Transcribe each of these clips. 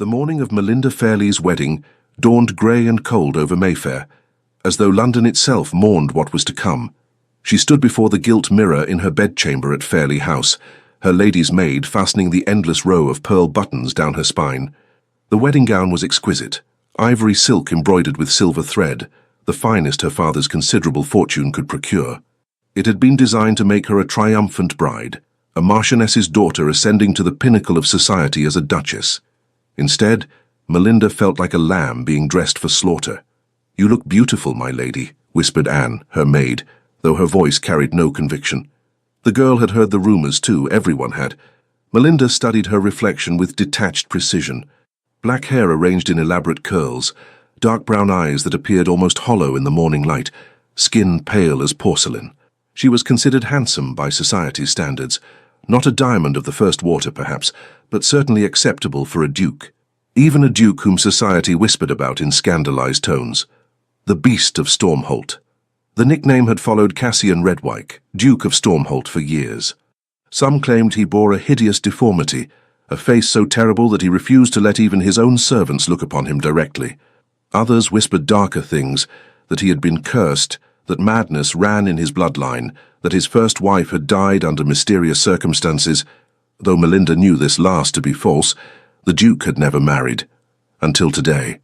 The morning of Melinda Fairley's wedding dawned grey and cold over Mayfair, as though London itself mourned what was to come. She stood before the gilt mirror in her bedchamber at Fairley House, her lady's maid fastening the endless row of pearl buttons down her spine. The wedding gown was exquisite, ivory silk embroidered with silver thread, the finest her father's considerable fortune could procure. It had been designed to make her a triumphant bride, a marchioness's daughter ascending to the pinnacle of society as a duchess. Instead, Melinda felt like a lamb being dressed for slaughter. "You look beautiful, my lady," whispered Anne, her maid, though her voice carried no conviction. The girl had heard the rumors too, everyone had. Melinda studied her reflection with detached precision. Black hair arranged in elaborate curls, dark brown eyes that appeared almost hollow in the morning light, skin pale as porcelain. She was considered handsome by society's standards, not a diamond of the first water perhaps, but certainly acceptable for a duke. Even a duke whom society whispered about in scandalized tones. The Beast of Stormholt. The nickname had followed Cassian Redwyke, Duke of Stormholt, for years. Some claimed he bore a hideous deformity, a face so terrible that he refused to let even his own servants look upon him directly. Others whispered darker things, that he had been cursed, that madness ran in his bloodline, that his first wife had died under mysterious circumstances. Though Melinda knew this last to be false, the Duke had never married. Until today.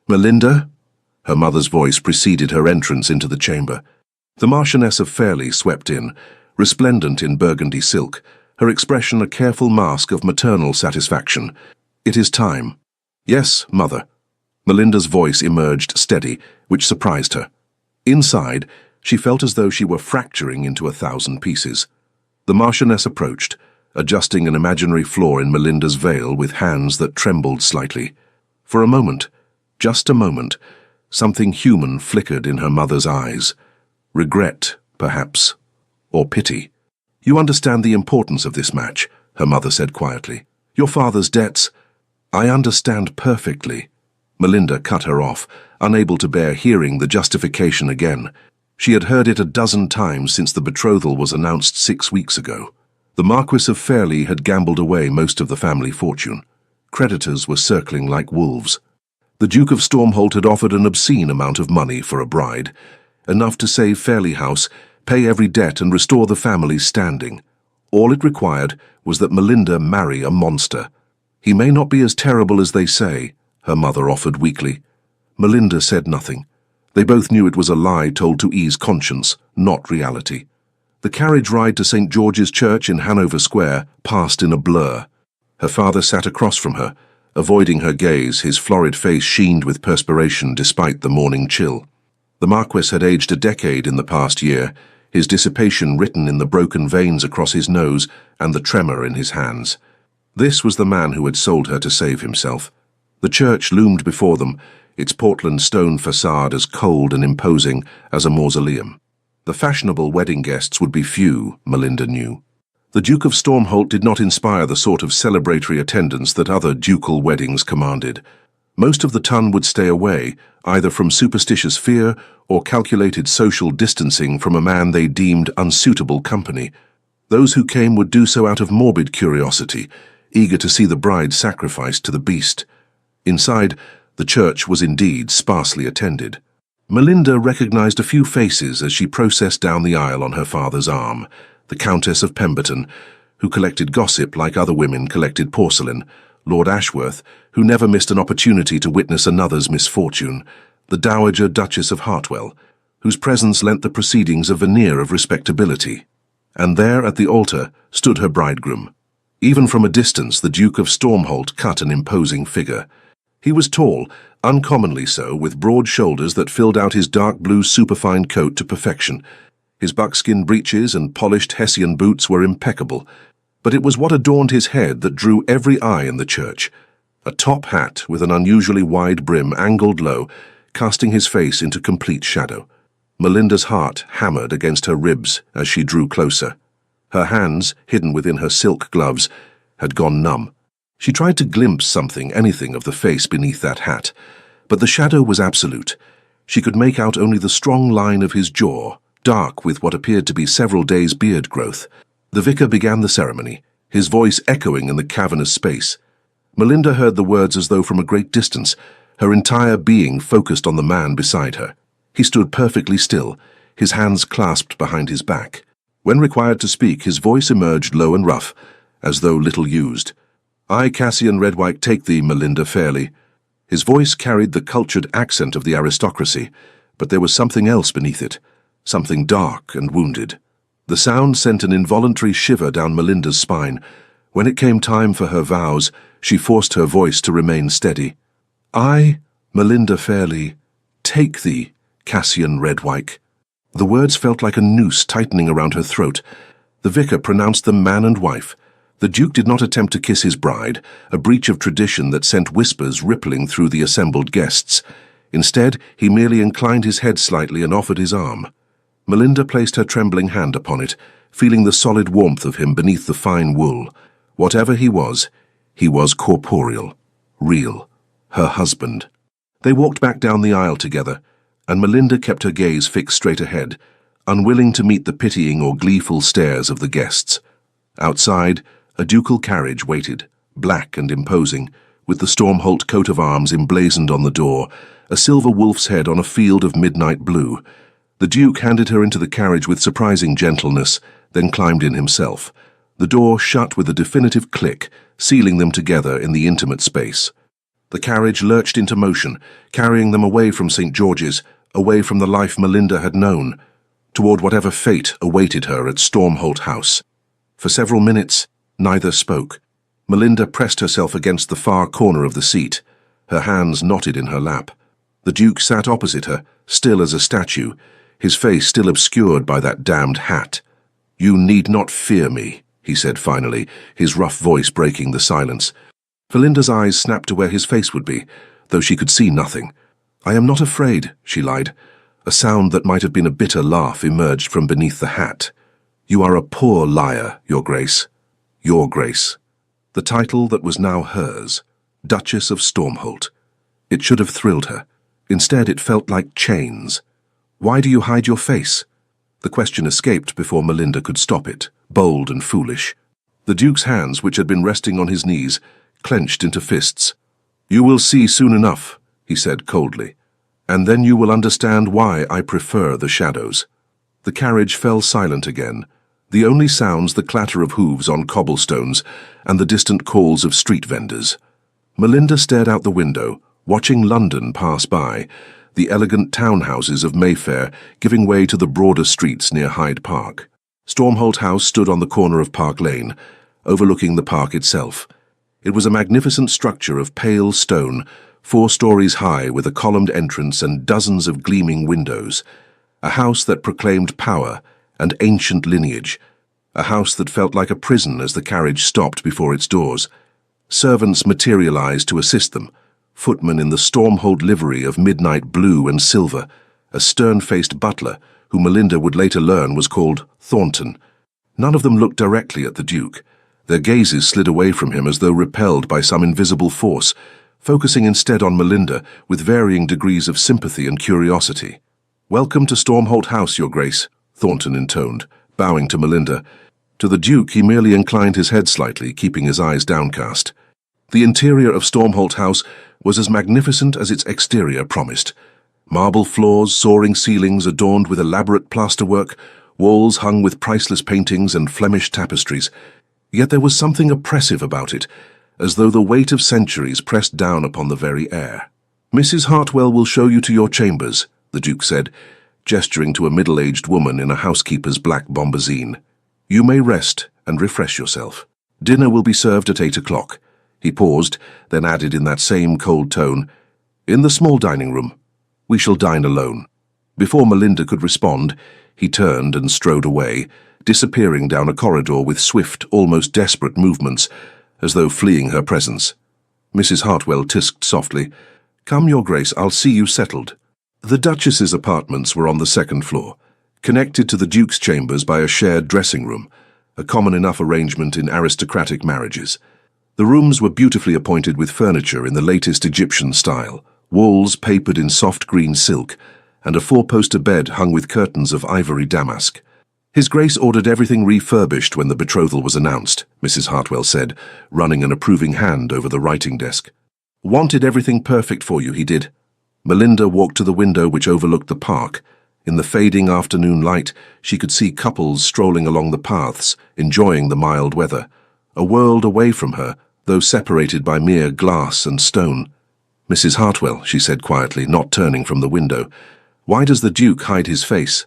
"Melinda?" Her mother's voice preceded her entrance into the chamber. The Marchioness of Fairley swept in, resplendent in burgundy silk, her expression a careful mask of maternal satisfaction. "It is time." "Yes, mother." Melinda's voice emerged steady, which surprised her. Inside, she felt as though she were fracturing into 1,000 pieces. The Marchioness approached, adjusting an imaginary flaw in Melinda's veil with hands that trembled slightly. For a moment, just a moment, something human flickered in her mother's eyes. Regret, perhaps, or pity. "You understand the importance of this match," her mother said quietly. "Your father's debts—" "I understand perfectly." Melinda cut her off, unable to bear hearing the justification again. She had heard it a dozen times since the betrothal was announced 6 weeks ago. The Marquis of Fairley had gambled away most of the family fortune. Creditors were circling like wolves. The Duke of Stormholt had offered an obscene amount of money for a bride, enough to save Fairley House, pay every debt and restore the family's standing. All it required was that Melinda marry a monster. "He may not be as terrible as they say," her mother offered weakly. Melinda said nothing. They both knew it was a lie told to ease conscience, not reality. The carriage ride to St. George's Church in Hanover Square passed in a blur. Her father sat across from her, avoiding her gaze, his florid face sheened with perspiration despite the morning chill. The Marquis had aged a decade in the past year, his dissipation written in the broken veins across his nose and the tremor in his hands. This was the man who had sold her to save himself. The church loomed before them, its Portland stone facade as cold and imposing as a mausoleum. The fashionable wedding guests would be few, Melinda knew. The Duke of Stormholt did not inspire the sort of celebratory attendance that other ducal weddings commanded. Most of the ton would stay away, either from superstitious fear or calculated social distancing from a man they deemed unsuitable company. Those who came would do so out of morbid curiosity, eager to see the bride sacrificed to the beast. Inside, the church was indeed sparsely attended. Melinda recognized a few faces as she processed down the aisle on her father's arm. The Countess of Pemberton, who collected gossip like other women collected porcelain, Lord Ashworth, who never missed an opportunity to witness another's misfortune, the Dowager Duchess of Hartwell, whose presence lent the proceedings a veneer of respectability. And there at the altar stood her bridegroom. Even from a distance, the Duke of Stormholt cut an imposing figure. He was tall, uncommonly so, with broad shoulders that filled out his dark blue superfine coat to perfection. His buckskin breeches and polished Hessian boots were impeccable, but it was what adorned his head that drew every eye in the church. A top hat with an unusually wide brim angled low, casting his face into complete shadow. Melinda's heart hammered against her ribs as she drew closer. Her hands, hidden within her silk gloves, had gone numb. She tried to glimpse something, anything of the face beneath that hat, but the shadow was absolute. She could make out only the strong line of his jaw, dark with what appeared to be several days' beard growth. The vicar began the ceremony, his voice echoing in the cavernous space. Melinda heard the words as though from a great distance, her entire being focused on the man beside her. He stood perfectly still, his hands clasped behind his back. When required to speak, his voice emerged low and rough, as though little used. "I, Cassian Redwyke, take thee, Melinda Fairley." His voice carried the cultured accent of the aristocracy, but there was something else beneath it, something dark and wounded. The sound sent an involuntary shiver down Melinda's spine. When it came time for her vows, she forced her voice to remain steady. "I, Melinda Fairley, take thee, Cassian Redwyke." The words felt like a noose tightening around her throat. The vicar pronounced them man and wife. The Duke did not attempt to kiss his bride, a breach of tradition that sent whispers rippling through the assembled guests. Instead, he merely inclined his head slightly and offered his arm. Melinda placed her trembling hand upon it, feeling the solid warmth of him beneath the fine wool. Whatever he was corporeal, real, her husband. They walked back down the aisle together, and Melinda kept her gaze fixed straight ahead, unwilling to meet the pitying or gleeful stares of the guests. Outside, a ducal carriage waited, black and imposing, with the Stormholt coat of arms emblazoned on the door, a silver wolf's head on a field of midnight blue. The Duke handed her into the carriage with surprising gentleness, then climbed in himself. The door shut with a definitive click, sealing them together in the intimate space. The carriage lurched into motion, carrying them away from St. George's, away from the life Melinda had known, toward whatever fate awaited her at Stormholt House. For several minutes, neither spoke. Melinda pressed herself against the far corner of the seat, her hands knotted in her lap. The Duke sat opposite her, still as a statue, his face still obscured by that damned hat. "You need not fear me," he said finally, his rough voice breaking the silence. Melinda's eyes snapped to where his face would be, though she could see nothing. "I am not afraid," she lied. A sound that might have been a bitter laugh emerged from beneath the hat. "You are a poor liar, Your Grace." Your Grace. The title that was now hers, Duchess of Stormholt. It should have thrilled her. Instead, it felt like chains. "Why do you hide your face?" The question escaped before Melinda could stop it, bold and foolish. The Duke's hands, which had been resting on his knees, clenched into fists. "You will see soon enough," he said coldly, "and then you will understand why I prefer the shadows." The carriage fell silent again, the only sounds the clatter of hooves on cobblestones and the distant calls of street vendors. Melinda stared out the window, watching London pass by, the elegant townhouses of Mayfair giving way to the broader streets near Hyde Park. Stormholt House stood on the corner of Park Lane, overlooking the park itself. It was a magnificent structure of pale stone, 4 stories high with a columned entrance and dozens of gleaming windows. A house that proclaimed power and ancient lineage. A house that felt like a prison as the carriage stopped before its doors. Servants materialized to assist them, footmen in the Stormholt livery of midnight blue and silver, a stern-faced butler who Melinda would later learn was called Thornton. None of them looked directly at the Duke. Their gazes slid away from him as though repelled by some invisible force, focusing instead on Melinda with varying degrees of sympathy and curiosity. "Welcome to Stormholt House, Your Grace," Thornton intoned, bowing to Melinda. To the Duke he merely inclined his head slightly, keeping his eyes downcast. The interior of Stormholt House was as magnificent as its exterior promised. Marble floors, soaring ceilings adorned with elaborate plasterwork, walls hung with priceless paintings and Flemish tapestries. Yet there was something oppressive about it, as though the weight of centuries pressed down upon the very air. "Mrs. Hartwell will show you to your chambers," the Duke said, gesturing to a middle-aged woman in a housekeeper's black bombazine. "You may rest and refresh yourself. Dinner will be served at 8 o'clock. He paused, then added in that same cold tone, "In the small dining room. We shall dine alone." Before Melinda could respond, he turned and strode away, disappearing down a corridor with swift, almost desperate movements, as though fleeing her presence. Mrs. Hartwell tisked softly, "Come, Your Grace, I'll see you settled." The Duchess's apartments were on the 2nd floor, connected to the Duke's chambers by a shared dressing room, a common enough arrangement in aristocratic marriages. The rooms were beautifully appointed with furniture in the latest Egyptian style, walls papered in soft green silk, and a 4-poster bed hung with curtains of ivory damask. His Grace ordered everything refurbished when the betrothal was announced, Mrs. Hartwell said, running an approving hand over the writing desk. Wanted everything perfect for you, he did. Melinda walked to the window which overlooked the park. In the fading afternoon light, she could see couples strolling along the paths, enjoying the mild weather. A world away from her, though separated by mere glass and stone. Mrs. Hartwell, she said quietly, not turning from the window. Why does the Duke hide his face?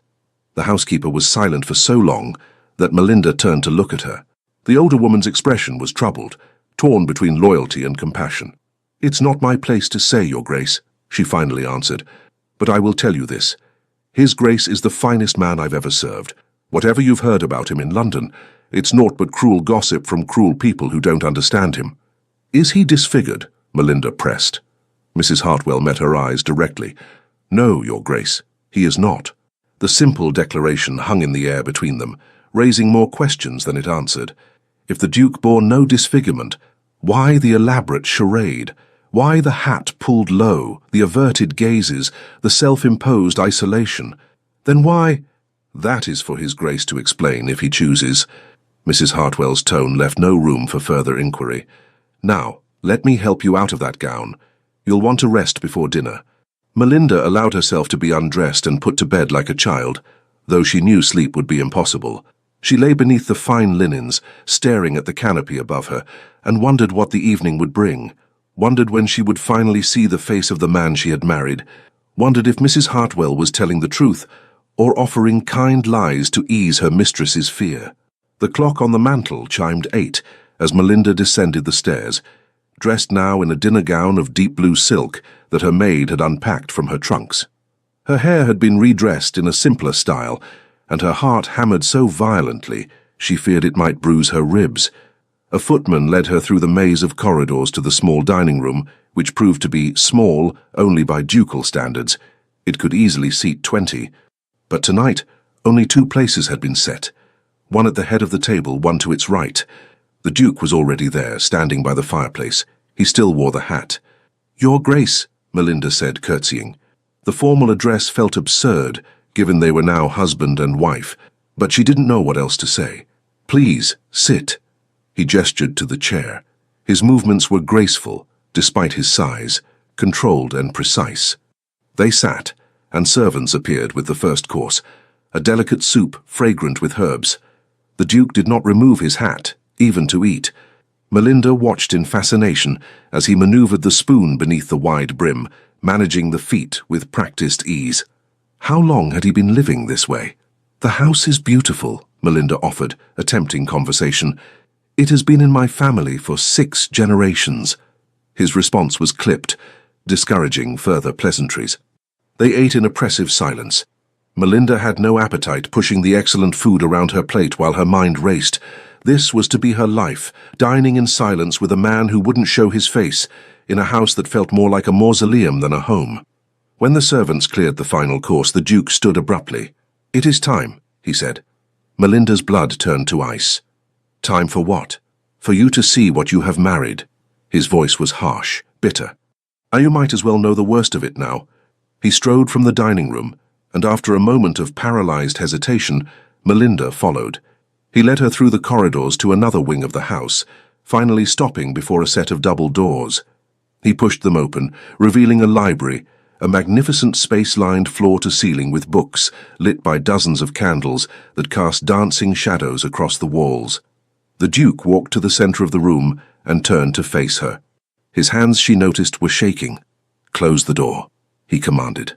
The housekeeper was silent for so long that Melinda turned to look at her. The older woman's expression was troubled, torn between loyalty and compassion. It's not my place to say, Your Grace, she finally answered, but I will tell you this. His Grace is the finest man I've ever served. Whatever you've heard about him in London, it's naught but cruel gossip from cruel people who don't understand him. Is he disfigured? Melinda pressed. Mrs. Hartwell met her eyes directly. No, Your Grace, he is not. The simple declaration hung in the air between them, raising more questions than it answered. If the Duke bore no disfigurement, why the elaborate charade? Why the hat pulled low, the averted gazes, the self-imposed isolation? Then why— That is for His Grace to explain if he chooses. Mrs. Hartwell's tone left no room for further inquiry. Now, let me help you out of that gown. You'll want to rest before dinner. Melinda allowed herself to be undressed and put to bed like a child, though she knew sleep would be impossible. She lay beneath the fine linens, staring at the canopy above her, and wondered what the evening would bring, wondered when she would finally see the face of the man she had married, wondered if Mrs. Hartwell was telling the truth, or offering kind lies to ease her mistress's fear. The clock on the mantel chimed 8 as Melinda descended the stairs, dressed now in a dinner gown of deep blue silk that her maid had unpacked from her trunks. Her hair had been redressed in a simpler style, and her heart hammered so violently she feared it might bruise her ribs. A footman led her through the maze of corridors to the small dining room, which proved to be small only by ducal standards. It could easily seat 20. But tonight, only 2 places had been set, one at the head of the table, one to its right. The Duke was already there, standing by the fireplace. He still wore the hat. Your Grace, Melinda said, curtsying. The formal address felt absurd, given they were now husband and wife, but she didn't know what else to say. Please, sit. He gestured to the chair. His movements were graceful, despite his size, controlled and precise. They sat, and servants appeared with the first course, a delicate soup fragrant with herbs. The Duke did not remove his hat, even to eat. Melinda watched in fascination as he maneuvered the spoon beneath the wide brim, managing the feat with practiced ease. How long had he been living this way? The house is beautiful, Melinda offered, attempting conversation. It has been in my family for 6 generations. His response was clipped, discouraging further pleasantries. They ate in oppressive silence. Melinda had no appetite, pushing the excellent food around her plate while her mind raced. This was to be her life, dining in silence with a man who wouldn't show his face, in a house that felt more like a mausoleum than a home. When the servants cleared the final course, the Duke stood abruptly. It is time, he said. Melinda's blood turned to ice. Time for what? For you to see what you have married. His voice was harsh, bitter. You might as well know the worst of it now. He strode from the dining room, and after a moment of paralyzed hesitation, Melinda followed. He led her through the corridors to another wing of the house, finally stopping before a set of double doors. He pushed them open, revealing a library, a magnificent space lined floor to ceiling with books lit by dozens of candles that cast dancing shadows across the walls. The Duke walked to the center of the room and turned to face her. His hands, she noticed, were shaking. Close the door, he commanded.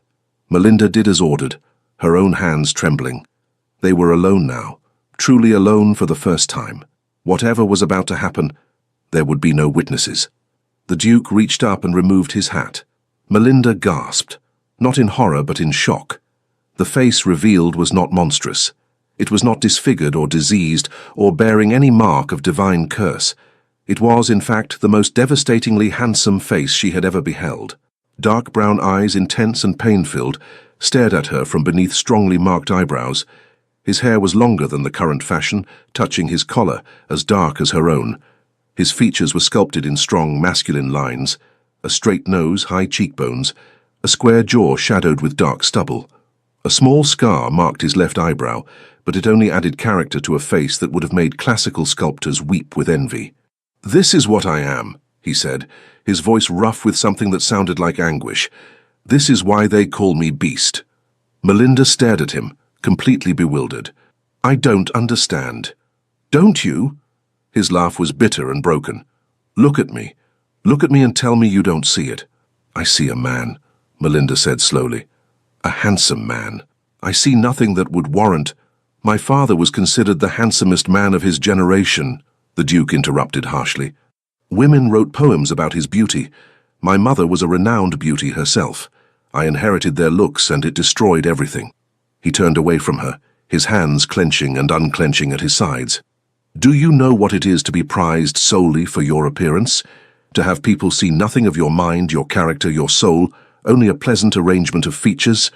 Melinda did as ordered, her own hands trembling. They were alone now, truly alone for the first time. Whatever was about to happen, there would be no witnesses. The Duke reached up and removed his hat. Melinda gasped, not in horror but in shock. The face revealed was not monstrous. It was not disfigured or diseased or bearing any mark of divine curse. It was, in fact, the most devastatingly handsome face she had ever beheld. Dark brown eyes, intense and pain-filled, stared at her from beneath strongly marked eyebrows. His hair was longer than the current fashion, touching his collar, as dark as her own. His features were sculpted in strong masculine lines, a straight nose, high cheekbones, a square jaw shadowed with dark stubble. A small scar marked his left eyebrow, but it only added character to a face that would have made classical sculptors weep with envy. "This is what I am," he said, his voice rough with something that sounded like anguish. "This is why they call me Beast." Melinda stared at him, completely bewildered. "I don't understand." "Don't you?" His laugh was bitter and broken. "Look at me. Look at me and tell me you don't see it." "I see a man," Melinda said slowly. "A handsome man. I see nothing that would warrant—" "My father was considered the handsomest man of his generation," the Duke interrupted harshly. "Women wrote poems about his beauty. My mother was a renowned beauty herself. I inherited their looks and it destroyed everything." He turned away from her, his hands clenching and unclenching at his sides. "Do you know what it is to be prized solely for your appearance? To have people see nothing of your mind, your character, your soul, only a pleasant arrangement of features?"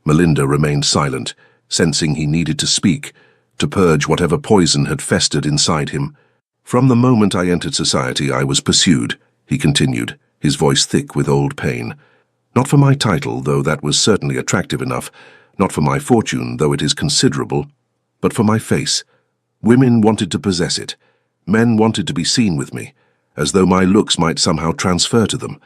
Melinda remained silent, sensing he needed to speak, to purge whatever poison had festered inside him. "From the moment I entered society, I was pursued," he continued, his voice thick with old pain. "Not for my title, though that was certainly attractive enough, not for my fortune, though it is considerable, but for my face. Women wanted to possess it. Men wanted to be seen with me, as though my looks might somehow transfer to them.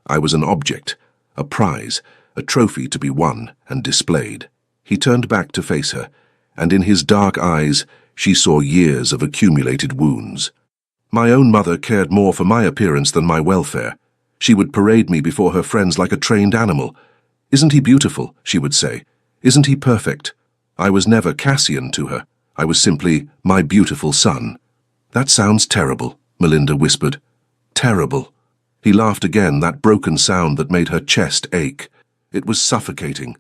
I was an object, a prize, a trophy to be won and displayed." He turned back to face her, and in his dark eyes she saw years of accumulated wounds. "My own mother cared more for my appearance than my welfare. She would parade me before her friends like a trained animal. 'Isn't he beautiful?' she would say. 'Isn't he perfect?' I was never Cassian to her. I was simply my beautiful son." "That sounds terrible," Melinda whispered. "Terrible." He laughed again, that broken sound that made her chest ache. It was suffocating.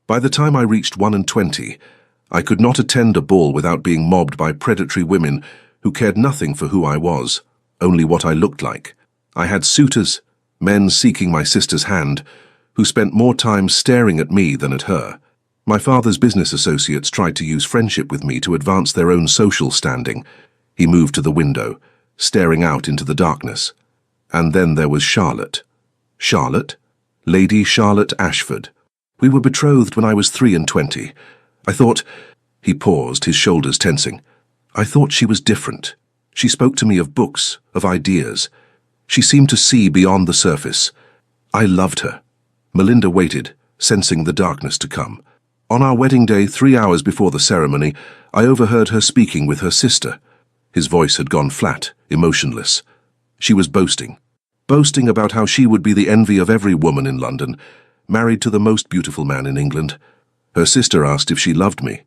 "By the time I reached 21, I could not attend a ball without being mobbed by predatory women who cared nothing for who I was, only what I looked like. I had suitors, men seeking my sister's hand, who spent more time staring at me than at her. My father's business associates tried to use friendship with me to advance their own social standing." He moved to the window, staring out into the darkness. "And then there was Charlotte." "Charlotte?" "Lady Charlotte Ashford. We were betrothed when I was 23. I thought—" He paused, his shoulders tensing. "I thought she was different. She spoke to me of books, of ideas. She seemed to see beyond the surface. I loved her." Melinda waited, sensing the darkness to come. "On our wedding day, 3 hours before the ceremony, I overheard her speaking with her sister." His voice had gone flat, emotionless. She was boasting about how she would be the envy of every woman in London, married to the most beautiful man in England. Her sister asked if she loved me.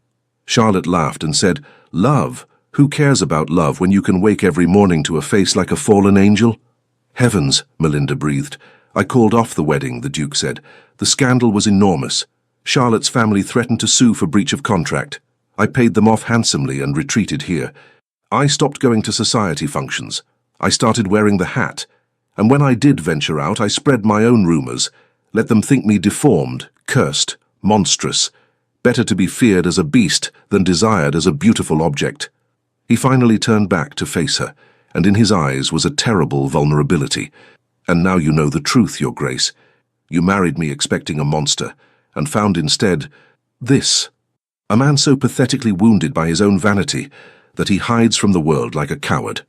Charlotte laughed and said, "Love? Who cares about love when you can wake every morning to a face like a fallen angel?" "Heavens," Melinda breathed. "I called off the wedding," the Duke said. "The scandal was enormous. Charlotte's family threatened to sue for breach of contract. I paid them off handsomely and retreated here. I stopped going to society functions. I started wearing the hat. And when I did venture out, I spread my own rumors, let them think me deformed, cursed, monstrous, better to be feared as a beast than desired as a beautiful object." He finally turned back to face her, and in his eyes was a terrible vulnerability. "And now you know the truth, Your Grace. You married me expecting a monster, and found instead this. A man so pathetically wounded by his own vanity that he hides from the world like a coward."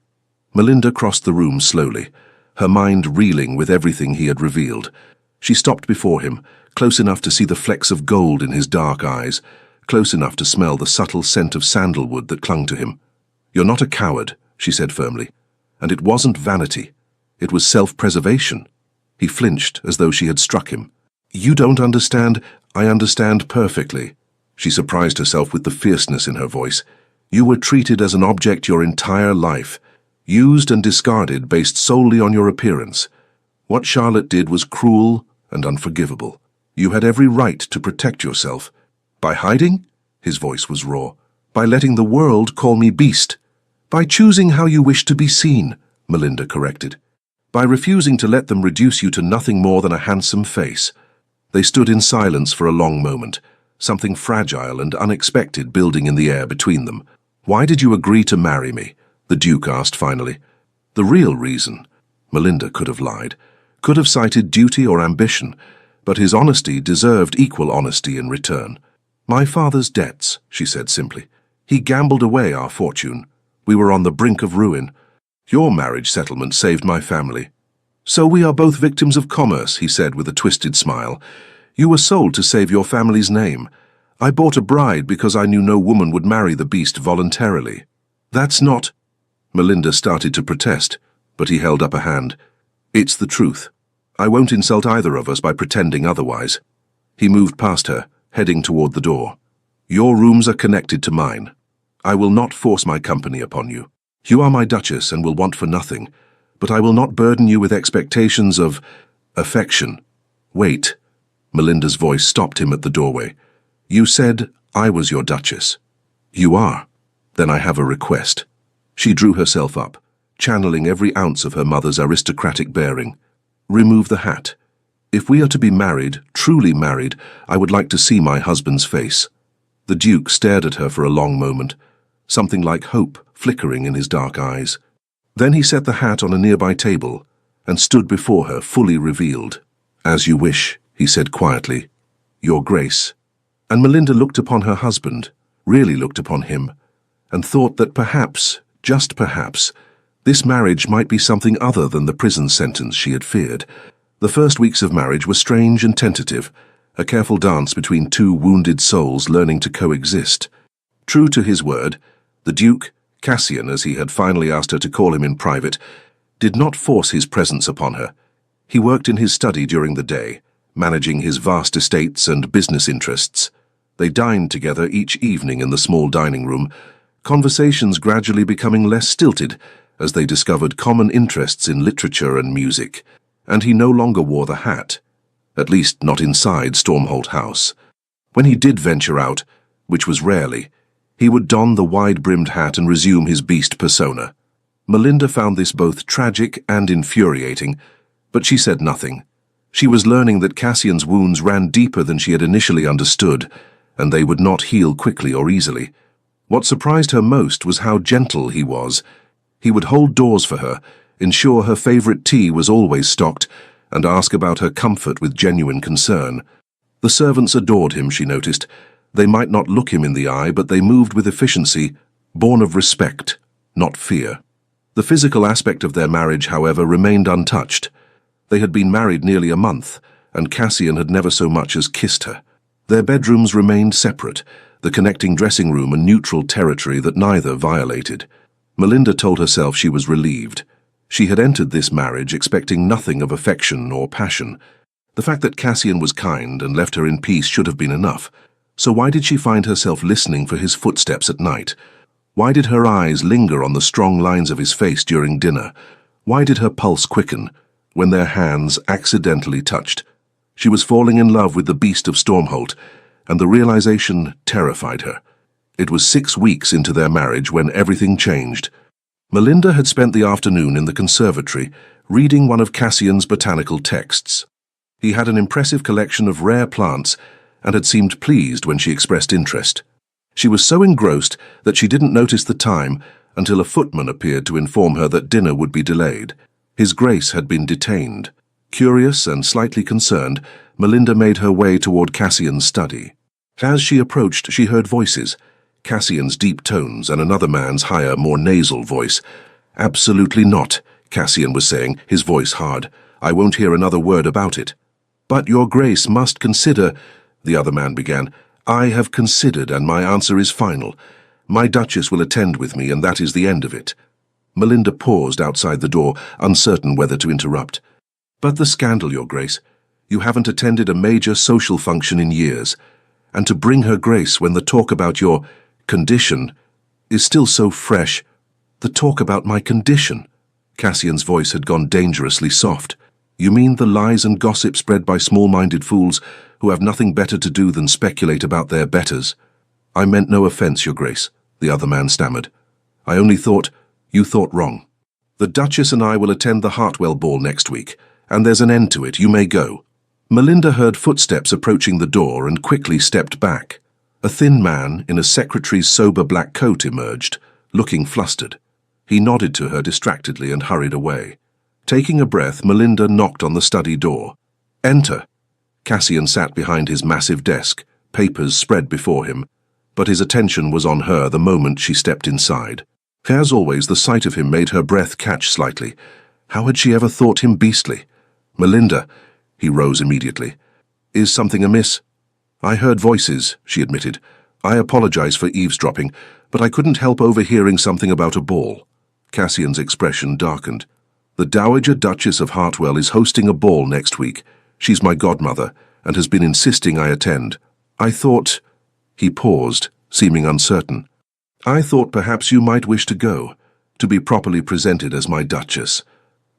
Melinda crossed the room slowly, her mind reeling with everything he had revealed. She stopped before him, close enough to see the flecks of gold in his dark eyes, close enough to smell the subtle scent of sandalwood that clung to him. "You're not a coward," she said firmly. "And it wasn't vanity. It was self-preservation." He flinched as though she had struck him. "You don't understand." "I understand perfectly." She surprised herself with the fierceness in her voice. "You were treated as an object your entire life, used and discarded based solely on your appearance. What Charlotte did was cruel and unforgivable. You had every right to protect yourself. By hiding?" His voice was raw. "By letting the world call me beast. By choosing how you wish to be seen," Melinda corrected. "By refusing to let them reduce you to nothing more than a handsome face." They stood in silence for a long moment, something fragile and unexpected building in the air between them. "Why did you agree to marry me?" the Duke asked finally. "The real reason." Melinda could have lied, could have cited duty or ambition, but his honesty deserved equal honesty in return. My father's debts, she said simply. He gambled away our fortune. We were on the brink of ruin. Your marriage settlement saved my family. So we are both victims of commerce, he said with a twisted smile. You were sold to save your family's name. I bought a bride because I knew no woman would marry the beast voluntarily. That's not... Melinda started to protest, but he held up a hand. It's the truth. I won't insult either of us by pretending otherwise. He moved past her, heading toward the door. Your rooms are connected to mine. I will not force my company upon you. You are my duchess and will want for nothing, but I will not burden you with expectations of affection. Wait. Melinda's voice stopped him at the doorway. You said I was your duchess. You are. Then I have a request. She drew herself up, channeling every ounce of her mother's aristocratic bearing. Remove the hat. If we are to be married, truly married, I would like to see my husband's face. The Duke stared at her for a long moment, something like hope flickering in his dark eyes. Then he set the hat on a nearby table and stood before her, fully revealed. As you wish, he said quietly. Your Grace. And Melinda looked upon her husband, really looked upon him, and thought that perhaps, just perhaps, this marriage might be something other than the prison sentence she had feared. The first weeks of marriage were strange and tentative, a careful dance between two wounded souls learning to coexist. True to his word, the Duke, Cassian as he had finally asked her to call him in private, did not force his presence upon her. He worked in his study during the day, managing his vast estates and business interests. They dined together each evening in the small dining room, conversations gradually becoming less stilted as they discovered common interests in literature and music. And he no longer wore the hat, at least not inside Stormholt House. When he did venture out, which was rarely, he would don the wide-brimmed hat and resume his beast persona. Melinda found this both tragic and infuriating, but she said nothing. She was learning that Cassian's wounds ran deeper than she had initially understood, and they would not heal quickly or easily. What surprised her most was how gentle he was. He would hold doors for her, ensure her favorite tea was always stocked, and ask about her comfort with genuine concern. The servants adored him, she noticed. They might not look him in the eye, but they moved with efficiency, born of respect, not fear. The physical aspect of their marriage, however, remained untouched. They had been married nearly a month, and Cassian had never so much as kissed her. Their bedrooms remained separate, the connecting dressing room a neutral territory that neither violated. Melinda told herself she was relieved. She had entered this marriage expecting nothing of affection or passion. The fact that Cassian was kind and left her in peace should have been enough. So why did she find herself listening for his footsteps at night? Why did her eyes linger on the strong lines of his face during dinner? Why did her pulse quicken when their hands accidentally touched? She was falling in love with the beast of Stormholt, and the realization terrified her. It was 6 weeks into their marriage when everything changed. Melinda had spent the afternoon in the conservatory, reading one of Cassian's botanical texts. He had an impressive collection of rare plants and had seemed pleased when she expressed interest. She was so engrossed that she didn't notice the time until a footman appeared to inform her that dinner would be delayed. His Grace had been detained. Curious and slightly concerned, Melinda made her way toward Cassian's study. As she approached, she heard voices. Cassian's deep tones and another man's higher, more nasal voice. Absolutely not, Cassian was saying, his voice hard. I won't hear another word about it. But your Grace must consider, the other man began. I have considered, and my answer is final. My Duchess will attend with me, and that is the end of it. Melinda paused outside the door, uncertain whether to interrupt. But the scandal, your Grace. You haven't attended a major social function in years. And to bring her Grace when the talk about your condition is still so fresh. The talk about my condition. Cassian's voice had gone dangerously soft. You mean the lies and gossip spread by small-minded fools who have nothing better to do than speculate about their betters? I meant no offense, your Grace, the other man stammered. I only thought, you thought wrong. The Duchess and I will attend the Hartwell ball next week, and there's an end to it. You may go. Melinda heard footsteps approaching the door and quickly stepped back. A thin man in a secretary's sober black coat emerged, looking flustered. He nodded to her distractedly and hurried away. Taking a breath, Melinda knocked on the study door. Enter. Cassian sat behind his massive desk, papers spread before him, but his attention was on her the moment she stepped inside. As always, the sight of him made her breath catch slightly. How had she ever thought him beastly? "Melinda," he rose immediately. "Is something amiss?" "I heard voices," she admitted. "I apologize for eavesdropping, but I couldn't help overhearing something about a ball." Cassian's expression darkened. "The Dowager Duchess of Hartwell is hosting a ball next week. She's my godmother, and has been insisting I attend. I thought—" He paused, seeming uncertain. "I thought perhaps you might wish to go, to be properly presented as my Duchess."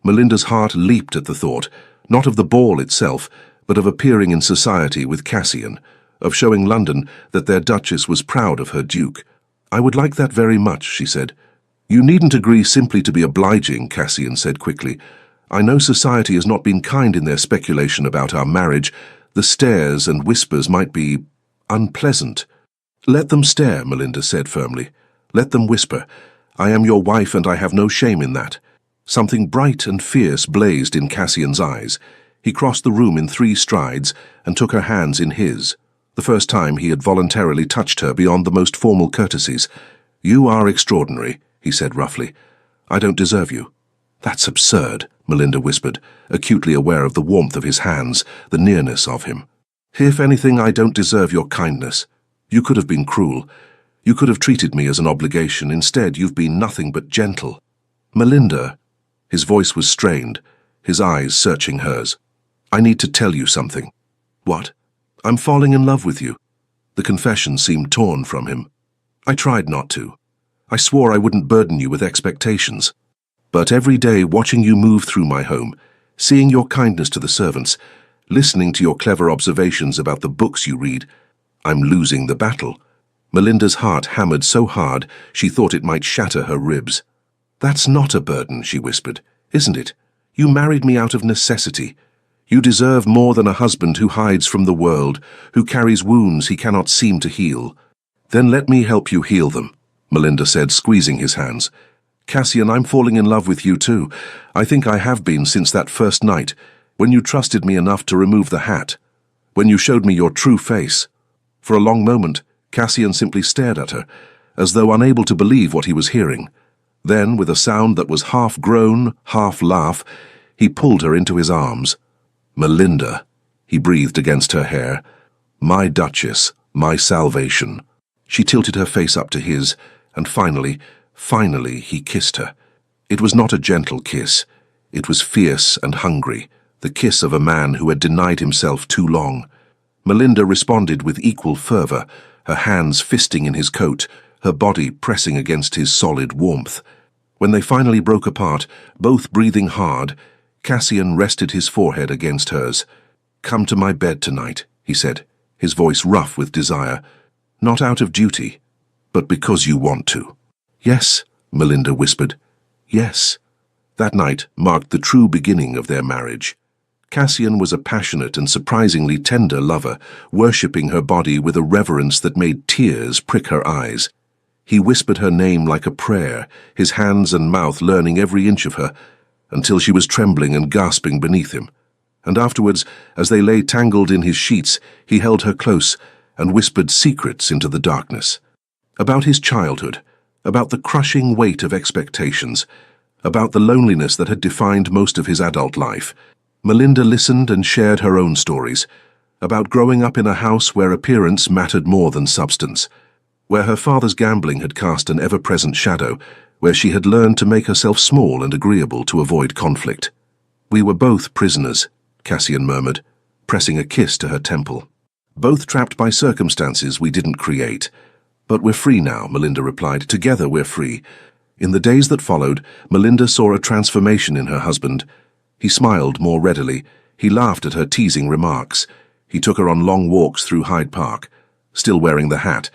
Melinda's heart leaped at the thought, not of the ball itself, but of appearing in society with Cassian, of showing London that their Duchess was proud of her Duke. "I would like that very much," she said. "You needn't agree simply to be obliging," Cassian said quickly. "I know society has not been kind in their speculation about our marriage. The stares and whispers might be unpleasant." "Let them stare," Melinda said firmly. "Let them whisper. I am your wife and I have no shame in that." Something bright and fierce blazed in Cassian's eyes. He crossed the room in 3 strides and took her hands in his, the first time he had voluntarily touched her beyond the most formal courtesies. "You are extraordinary," he said roughly. "I don't deserve you." "That's absurd," Melinda whispered, acutely aware of the warmth of his hands, the nearness of him. "If anything, I don't deserve your kindness. You could have been cruel. You could have treated me as an obligation. Instead, you've been nothing but gentle." "Melinda," his voice was strained, his eyes searching hers. "I need to tell you something." "What?" "I'm falling in love with you." The confession seemed torn from him. "I tried not to. I swore I wouldn't burden you with expectations. But every day watching you move through my home, seeing your kindness to the servants, listening to your clever observations about the books you read, I'm losing the battle." Melinda's heart hammered so hard she thought it might shatter her ribs. "That's not a burden," she whispered, "isn't it? You married me out of necessity. You deserve more than a husband who hides from the world, who carries wounds he cannot seem to heal." "Then let me help you heal them," Melinda said, squeezing his hands. "Cassian, I'm falling in love with you too. I think I have been since that first night, when you trusted me enough to remove the hat, when you showed me your true face." For a long moment, Cassian simply stared at her, as though unable to believe what he was hearing. Then, with a sound that was half groan, half laugh, he pulled her into his arms. "Melinda," he breathed against her hair. "My Duchess, my salvation." She tilted her face up to his, and finally, he kissed her. It was not a gentle kiss. It was fierce and hungry, the kiss of a man who had denied himself too long. Melinda responded with equal fervor, her hands fisting in his coat, her body pressing against his solid warmth. When they finally broke apart, both breathing hard, Cassian rested his forehead against hers. "Come to my bed tonight," he said, his voice rough with desire. "Not out of duty, but because you want to." "Yes," Melinda whispered. "Yes." That night marked the true beginning of their marriage. Cassian was a passionate and surprisingly tender lover, worshipping her body with a reverence that made tears prick her eyes. He whispered her name like a prayer, his hands and mouth learning every inch of her, until she was trembling and gasping beneath him. And afterwards, as they lay tangled in his sheets, he held her close and whispered secrets into the darkness. About his childhood, about the crushing weight of expectations, about the loneliness that had defined most of his adult life. Melinda listened and shared her own stories, about growing up in a house where appearance mattered more than substance, where her father's gambling had cast an ever-present shadow, where she had learned to make herself small and agreeable to avoid conflict. "We were both prisoners," Cassian murmured, pressing a kiss to her temple. "Both trapped by circumstances we didn't create. But we're free now," Melinda replied. "Together we're free." In the days that followed, Melinda saw a transformation in her husband. He smiled more readily. He laughed at her teasing remarks. He took her on long walks through Hyde Park, still wearing the hat,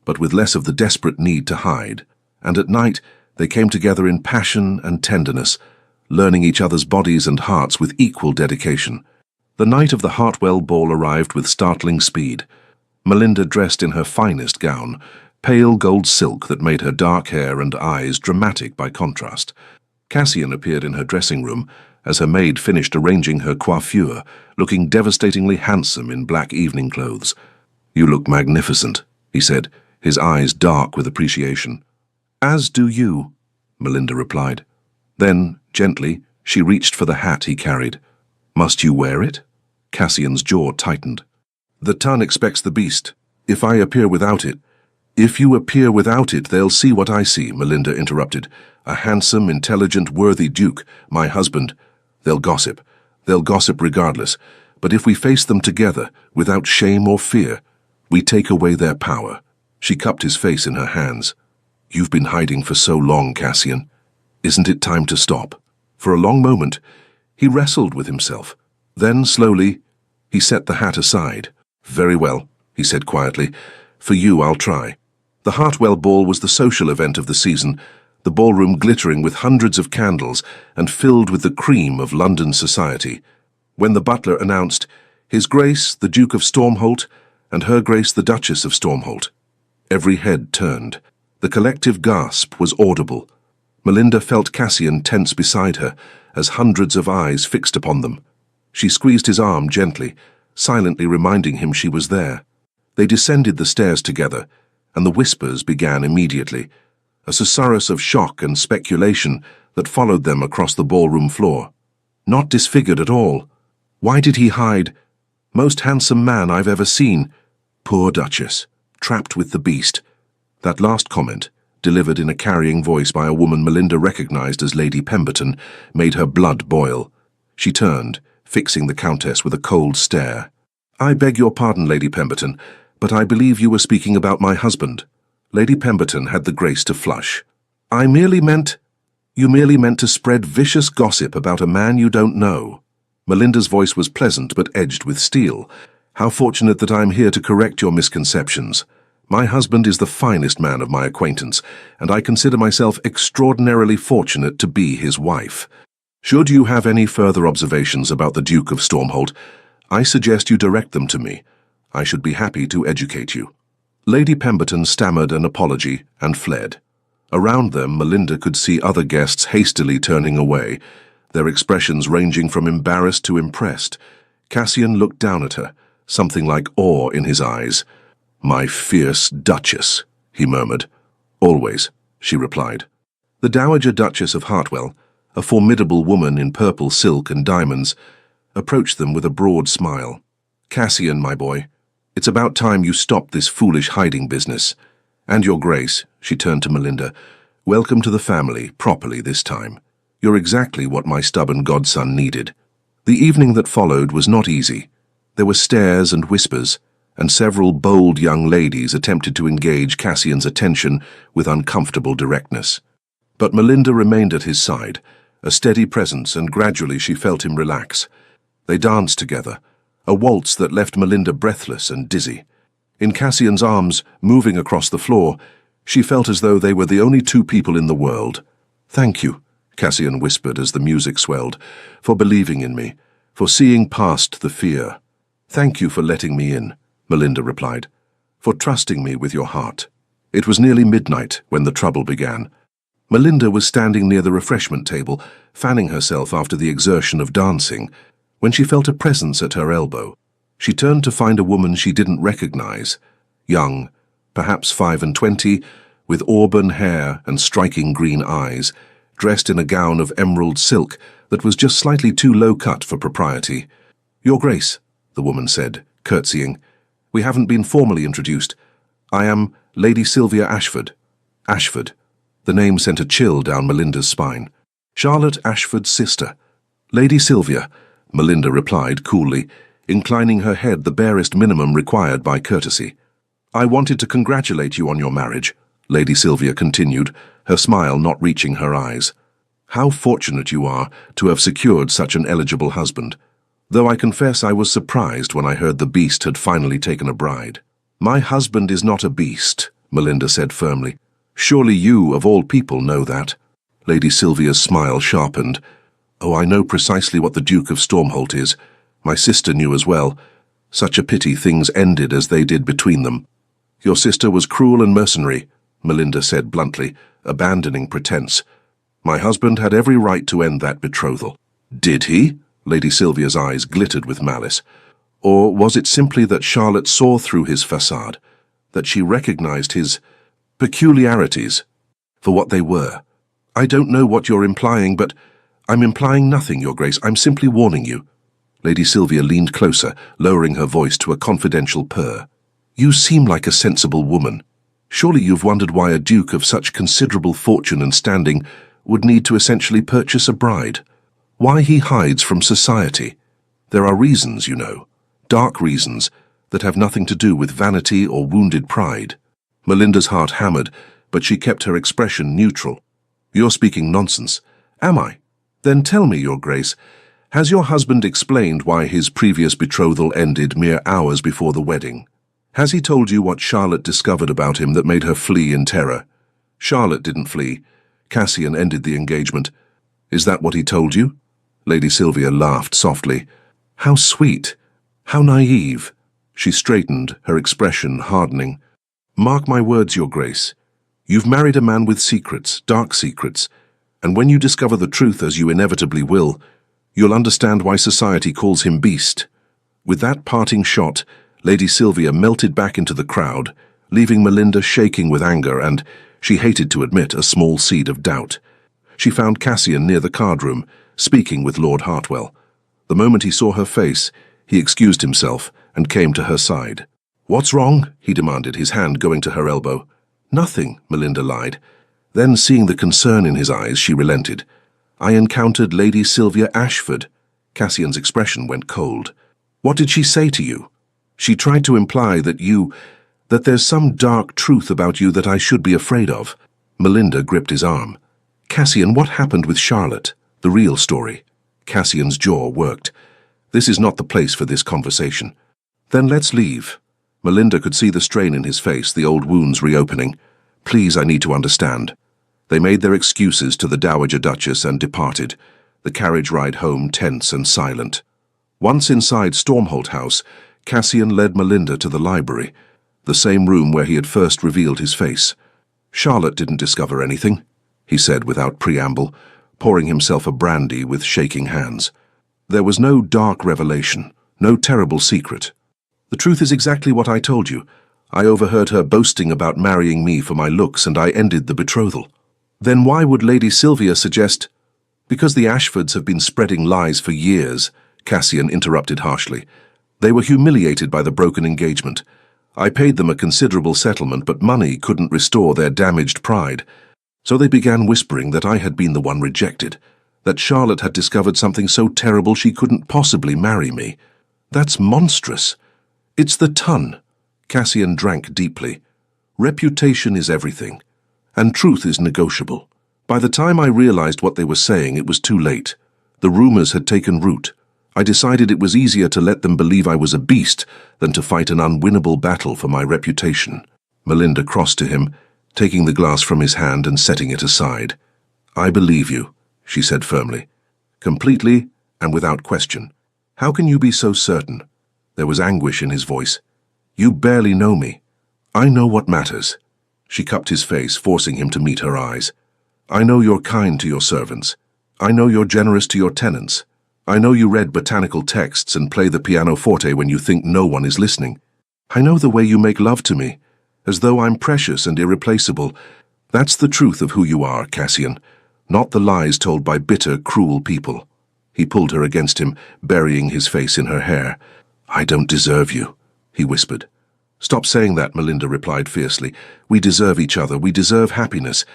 but with less of the desperate need to hide. And at night, they came together in passion and tenderness, learning each other's bodies and hearts with equal dedication. The night of the Hartwell ball arrived with startling speed. Melinda dressed in her finest gown, pale gold silk that made her dark hair and eyes dramatic by contrast. Cassian appeared in her dressing room as her maid finished arranging her coiffure, looking devastatingly handsome in black evening clothes. "You look magnificent," he said, his eyes dark with appreciation. "As do you," Melinda replied. Then, gently, she reached for the hat he carried. "Must you wear it?" Cassian's jaw tightened. "The Tun expects the beast. If I appear without it—" "If you appear without it, they'll see what I see," Melinda interrupted. "A handsome, intelligent, worthy duke, my husband. They'll gossip. They'll gossip regardless. But if we face them together, without shame or fear, we take away their power." She cupped his face in her hands. "You've been hiding for so long, Cassian. Isn't it time to stop?" For a long moment, he wrestled with himself. Then, slowly, he set the hat aside. "Very well," he said quietly. "For you, I'll try." The Hartwell Ball was the social event of the season, the ballroom glittering with hundreds of candles and filled with the cream of London society. When the butler announced, "His Grace, the Duke of Stormholt, and Her Grace, the Duchess of Stormholt," every head turned. The collective gasp was audible. Melinda felt Cassian tense beside her, as hundreds of eyes fixed upon them. She squeezed his arm gently, silently reminding him she was there. They descended the stairs together, and the whispers began immediately, a susurrus of shock and speculation that followed them across the ballroom floor. "Not disfigured at all. Why did he hide? Most handsome man I've ever seen. Poor Duchess, trapped with the beast." That last comment, delivered in a carrying voice by a woman Melinda recognized as Lady Pemberton, made her blood boil. She turned, fixing the Countess with a cold stare. "I beg your pardon, Lady Pemberton, but I believe you were speaking about my husband." Lady Pemberton had the grace to flush. You merely meant to spread vicious gossip about a man you don't know." Melinda's voice was pleasant but edged with steel. "How fortunate that I'm here to correct your misconceptions. My husband is the finest man of my acquaintance, and I consider myself extraordinarily fortunate to be his wife. Should you have any further observations about the Duke of Stormholt, I suggest you direct them to me. I should be happy to educate you." Lady Pemberton stammered an apology and fled. Around them, Melinda could see other guests hastily turning away, their expressions ranging from embarrassed to impressed. Cassian looked down at her, something like awe in his eyes. "My fierce Duchess," he murmured. "Always," she replied. The Dowager Duchess of Hartwell, a formidable woman in purple silk and diamonds, approached them with a broad smile. "Cassian, my boy, it's about time you stopped this foolish hiding business. And your Grace," she turned to Melinda, "welcome to the family, properly this time. You're exactly what my stubborn godson needed." The evening that followed was not easy. There were stares and whispers, and several bold young ladies attempted to engage Cassian's attention with uncomfortable directness. But Melinda remained at his side, a steady presence, and gradually she felt him relax. They danced together, a waltz that left Melinda breathless and dizzy. In Cassian's arms, moving across the floor, she felt as though they were the only two people in the world. "Thank you," Cassian whispered as the music swelled, "for believing in me, for seeing past the fear." "Thank you for letting me in," Melinda replied, "for trusting me with your heart." It was nearly midnight when the trouble began. Melinda was standing near the refreshment table, fanning herself after the exertion of dancing, when she felt a presence at her elbow. She turned to find a woman she didn't recognize, young, perhaps 25, with auburn hair and striking green eyes, dressed in a gown of emerald silk that was just slightly too low-cut for propriety. "Your Grace," the woman said, curtsying, "we haven't been formally introduced. I am Lady Sylvia Ashford." Ashford. The name sent a chill down Melinda's spine. "Charlotte Ashford's sister." "Lady Sylvia," Melinda replied coolly, inclining her head the barest minimum required by courtesy. "I wanted to congratulate you on your marriage," Lady Sylvia continued, her smile not reaching her eyes. "How fortunate you are to have secured such an eligible husband. Though I confess I was surprised when I heard the beast had finally taken a bride." "My husband is not a beast," Melinda said firmly. "Surely you, of all people, know that." Lady Sylvia's smile sharpened. "Oh, I know precisely what the Duke of Stormholt is. My sister knew as well. Such a pity things ended as they did between them." "Your sister was cruel and mercenary," Melinda said bluntly, abandoning pretense. "My husband had every right to end that betrothal." "Did he?" Lady Sylvia's eyes glittered with malice. Or was it simply that Charlotte saw through his facade, that she recognized his peculiarities for what they were? I don't know what you're implying, but I'm implying nothing, Your Grace. I'm simply warning you. Lady Sylvia leaned closer, lowering her voice to a confidential purr. You seem like a sensible woman. Surely you've wondered why a duke of such considerable fortune and standing would need to essentially purchase a bride. Why he hides from society. There are reasons, you know, dark reasons, that have nothing to do with vanity or wounded pride. Melinda's heart hammered, but she kept her expression neutral. You're speaking nonsense. Am I? Then tell me, Your Grace, has your husband explained why his previous betrothal ended mere hours before the wedding? Has he told you what Charlotte discovered about him that made her flee in terror? Charlotte didn't flee. Cassian ended the engagement. Is that what he told you? Lady Sylvia laughed softly. How sweet. How naive. She straightened, her expression hardening. Mark my words, Your Grace. You've married a man with secrets, dark secrets, and when you discover the truth, as you inevitably will, you'll understand why society calls him beast. With that parting shot, Lady Sylvia melted back into the crowd, leaving Melinda shaking with anger and, she hated to admit, a small seed of doubt. She found Cassian near the card room, speaking with Lord Hartwell. The moment he saw her face, he excused himself and came to her side. What's wrong? He demanded, his hand going to her elbow. Nothing, Melinda lied. Then, seeing the concern in his eyes, she relented. I encountered Lady Sylvia Ashford. Cassian's expression went cold. What did she say to you? She tried to imply that there's some dark truth about you that I should be afraid of. Melinda gripped his arm. Cassian, what happened with Charlotte? The real story. Cassian's jaw worked. This is not the place for this conversation. Then let's leave. Melinda could see the strain in his face, the old wounds reopening. Please, I need to understand. They made their excuses to the Dowager Duchess and departed, the carriage ride home tense and silent. Once inside Stormholt House, Cassian led Melinda to the library, the same room where he had first revealed his face. Charlotte didn't discover anything, he said without preamble, pouring himself a brandy with shaking hands. There was no dark revelation, no terrible secret. The truth is exactly what I told you. I overheard her boasting about marrying me for my looks, and I ended the betrothal. Then why would Lady Sylvia suggest— Because the Ashfords have been spreading lies for years, Cassian interrupted harshly. They were humiliated by the broken engagement. I paid them a considerable settlement, but money couldn't restore their damaged pride. So they began whispering that I had been the one rejected, that Charlotte had discovered something so terrible she couldn't possibly marry me. That's monstrous. It's the ton. Cassian drank deeply. Reputation is everything, and truth is negotiable. By the time I realized what they were saying, it was too late. The rumors had taken root. I decided it was easier to let them believe I was a beast than to fight an unwinnable battle for my reputation. Melinda crossed to him, taking the glass from his hand and setting it aside. I believe you, she said firmly. Completely and without question. How can you be so certain? There was anguish in his voice. You barely know me. I know what matters. She cupped his face, forcing him to meet her eyes. I know you're kind to your servants. I know you're generous to your tenants. I know you read botanical texts and play the pianoforte when you think no one is listening. I know the way you make love to me, as though I'm precious and irreplaceable. That's the truth of who you are, Cassian, not the lies told by bitter, cruel people. He pulled her against him, burying his face in her hair. I don't deserve you, he whispered. Stop saying that, Melinda replied fiercely. We deserve each other, we deserve happiness,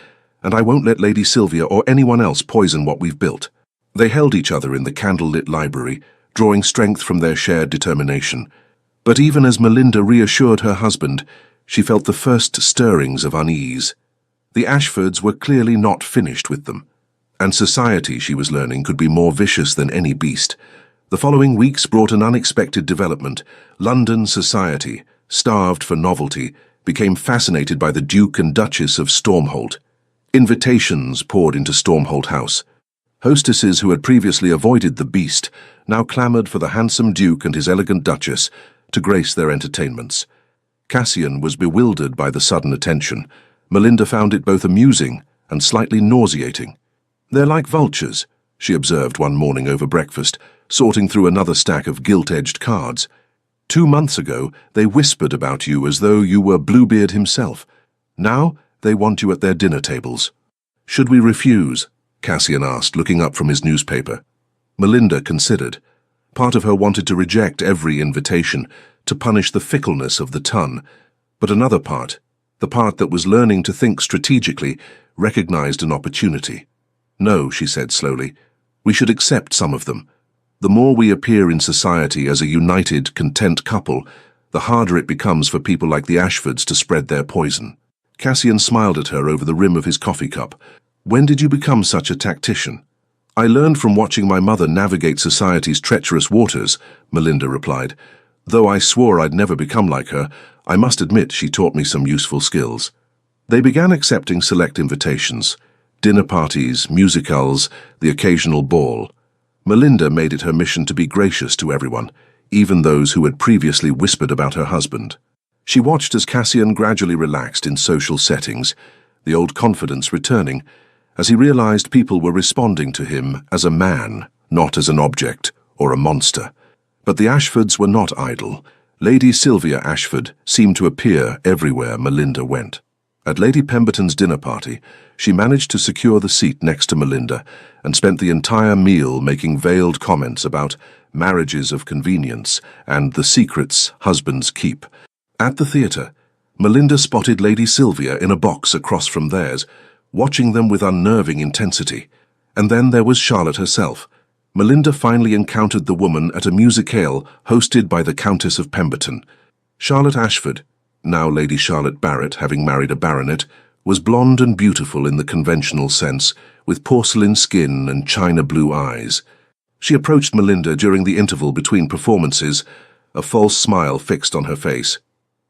and I won't let Lady Sylvia or anyone else poison what we've built. They held each other in the candle-lit library, drawing strength from their shared determination. But even as Melinda reassured her husband, she felt the first stirrings of unease. The Ashfords were clearly not finished with them, and society, she was learning, could be more vicious than any beast. The following weeks brought an unexpected development. London society, starved for novelty, became fascinated by the Duke and Duchess of Stormholt. Invitations poured into Stormholt House. Hostesses who had previously avoided the beast now clamoured for the handsome Duke and his elegant Duchess to grace their entertainments. Cassian was bewildered by the sudden attention. Melinda found it both amusing and slightly nauseating. They're like vultures, she observed one morning over breakfast, sorting through another stack of gilt-edged cards. 2 months ago, they whispered about you as though you were Bluebeard himself. Now, they want you at their dinner tables. Should we refuse? Cassian asked, looking up from his newspaper. Melinda considered. Part of her wanted to reject every invitation, to punish the fickleness of the ton. But another part, the part that was learning to think strategically, recognized an opportunity. No, she said slowly, we should accept some of them. The more we appear in society as a united, content couple, the harder it becomes for people like the Ashfords to spread their poison. Cassian smiled at her over the rim of his coffee cup. When did you become such a tactician? I learned from watching my mother navigate society's treacherous waters, Melinda replied. Though I swore I'd never become like her, I must admit she taught me some useful skills. They began accepting select invitations. Dinner parties, musicals, the occasional ball. Melinda made it her mission to be gracious to everyone, even those who had previously whispered about her husband. She watched as Cassian gradually relaxed in social settings, the old confidence returning, as he realized people were responding to him as a man, not as an object or a monster. But the Ashfords were not idle. Lady Sylvia Ashford seemed to appear everywhere Melinda went. At Lady Pemberton's dinner party, she managed to secure the seat next to Melinda and spent the entire meal making veiled comments about marriages of convenience and the secrets husbands keep. At the theatre, Melinda spotted Lady Sylvia in a box across from theirs, watching them with unnerving intensity. And then there was Charlotte herself. Melinda finally encountered the woman at a musicale hosted by the Countess of Pemberton. Charlotte Ashford, now Lady Charlotte Barrett, having married a baronet, was blonde and beautiful in the conventional sense, with porcelain skin and china blue eyes. She approached Melinda during the interval between performances, a false smile fixed on her face.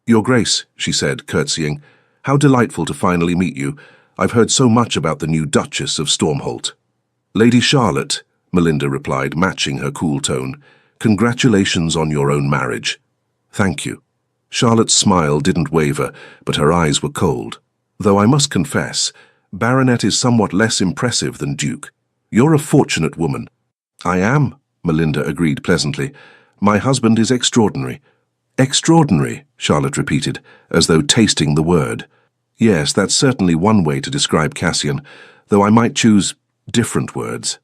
Your Grace, she said, curtsying, how delightful to finally meet you. I've heard so much about the new Duchess of Stormholt. Lady Charlotte, Melinda replied, matching her cool tone, congratulations on your own marriage. Thank you. Charlotte's smile didn't waver, but her eyes were cold. Though I must confess, Baronet is somewhat less impressive than Duke. You're a fortunate woman. I am, Melinda agreed pleasantly. My husband is extraordinary. Extraordinary, Charlotte repeated, as though tasting the word. Yes, that's certainly one way to describe Cassian, though I might choose different words.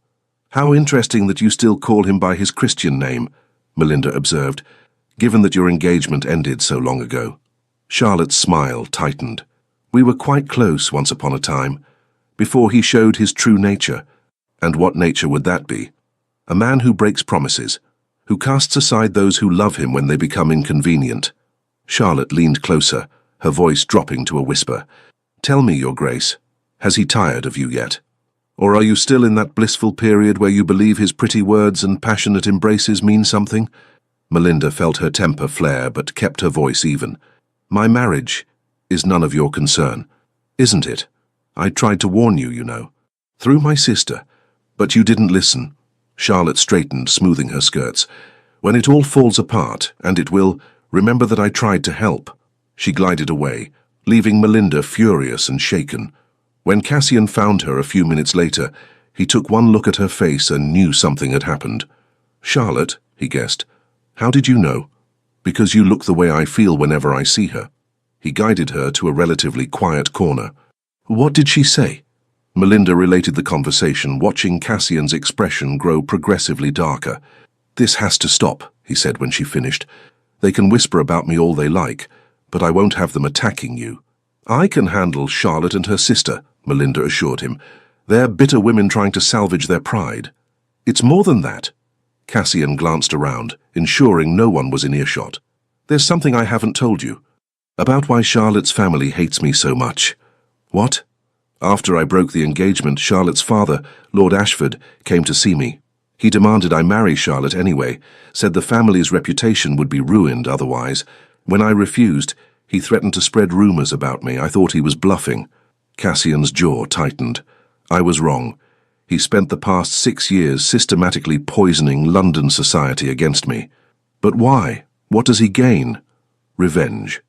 How interesting that you still call him by his Christian name, Melinda observed, given that your engagement ended so long ago. Charlotte's smile tightened. We were quite close once upon a time, before he showed his true nature. And what nature would that be? A man who breaks promises, who casts aside those who love him when they become inconvenient. Charlotte leaned closer, her voice dropping to a whisper. Tell me, Your Grace, has he tired of you yet? Or are you still in that blissful period where you believe his pretty words and passionate embraces mean something? Melinda felt her temper flare but kept her voice even. My marriage is none of your concern, isn't it? I tried to warn you, you know. Through my sister. But you didn't listen. Charlotte straightened, smoothing her skirts. When it all falls apart, and it will, remember that I tried to help. She glided away, leaving Melinda furious and shaken. When Cassian found her a few minutes later, he took one look at her face and knew something had happened. Charlotte, he guessed. How did you know? Because you look the way I feel whenever I see her. He guided her to a relatively quiet corner. What did she say? Melinda related the conversation, watching Cassian's expression grow progressively darker. This has to stop, he said when she finished. They can whisper about me all they like, but I won't have them attacking you. I can handle Charlotte and her sister, Melinda assured him. They're bitter women trying to salvage their pride. It's more than that. Cassian glanced around, ensuring no one was in earshot. There's something I haven't told you. About why Charlotte's family hates me so much. What? After I broke the engagement, Charlotte's father, Lord Ashford, came to see me. He demanded I marry Charlotte anyway, said the family's reputation would be ruined otherwise. When I refused, he threatened to spread rumors about me. I thought he was bluffing. Cassian's jaw tightened. I was wrong. He spent the past 6 years systematically poisoning London society against me. But why? What does he gain? Revenge.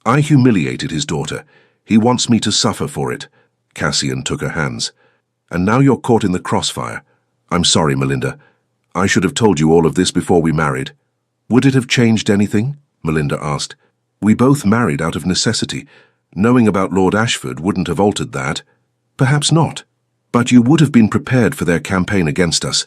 I humiliated his daughter. He wants me to suffer for it. Cassian took her hands. And now you're caught in the crossfire. I'm sorry, Melinda. I should have told you all of this before we married. Would it have changed anything? Melinda asked. We both married out of necessity. Knowing about Lord Ashford wouldn't have altered that. Perhaps not. But you would have been prepared for their campaign against us.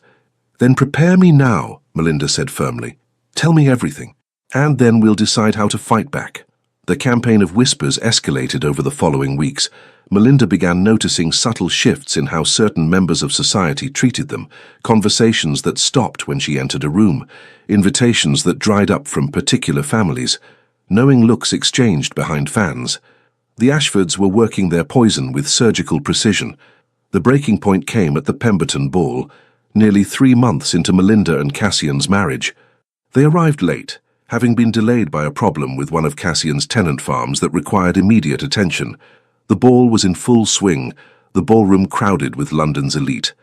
Then prepare me now, Melinda said firmly. Tell me everything, and then we'll decide how to fight back. The campaign of whispers escalated over the following weeks. Melinda began noticing subtle shifts in how certain members of society treated them, conversations that stopped when she entered a room, invitations that dried up from particular families, knowing looks exchanged behind fans. The Ashfords were working their poison with surgical precision. The breaking point came at the Pemberton ball, nearly 3 months into Melinda and Cassian's marriage. They arrived late, having been delayed by a problem with one of Cassian's tenant farms that required immediate attention. The ball was in full swing, the ballroom crowded with London's elite.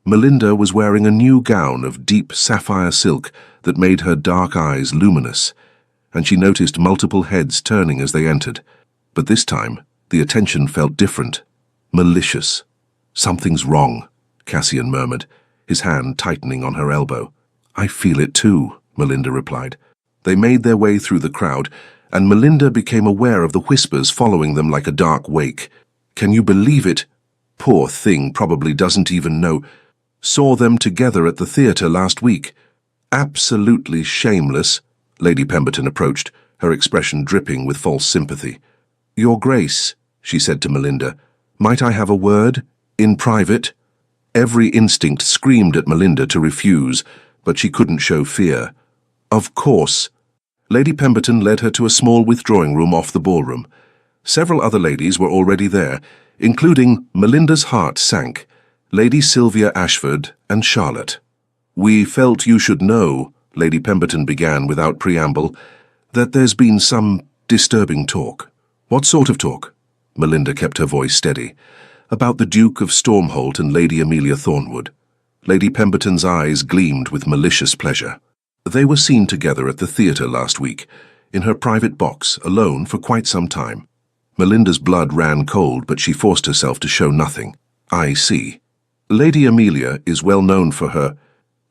Melinda was wearing a new gown of deep sapphire silk that made her dark eyes luminous, and she noticed multiple heads turning as they entered. But this time, the attention felt different, malicious. Something's wrong, Cassian murmured, his hand tightening on her elbow. I feel it too, Melinda replied. They made their way through the crowd, and Melinda became aware of the whispers following them like a dark wake. Can you believe it? Poor thing probably doesn't even know. Saw them together at the theatre last week. Absolutely shameless. Lady Pemberton approached, her expression dripping with false sympathy. Your Grace, she said to Melinda, might I have a word? In private? Every instinct screamed at Melinda to refuse, but she couldn't show fear. Of course. Lady Pemberton led her to a small withdrawing room off the ballroom. Several other ladies were already there, including, Melinda's heart sank, Lady Sylvia Ashford and Charlotte. We felt you should know, Lady Pemberton began without preamble, that there's been some disturbing talk. What sort of talk? Melinda kept her voice steady. About the Duke of Stormholt and Lady Amelia Thornwood. Lady Pemberton's eyes gleamed with malicious pleasure. They were seen together at the theatre last week, in her private box, alone for quite some time. Melinda's blood ran cold, but she forced herself to show nothing. I see. Lady Amelia is well known for her,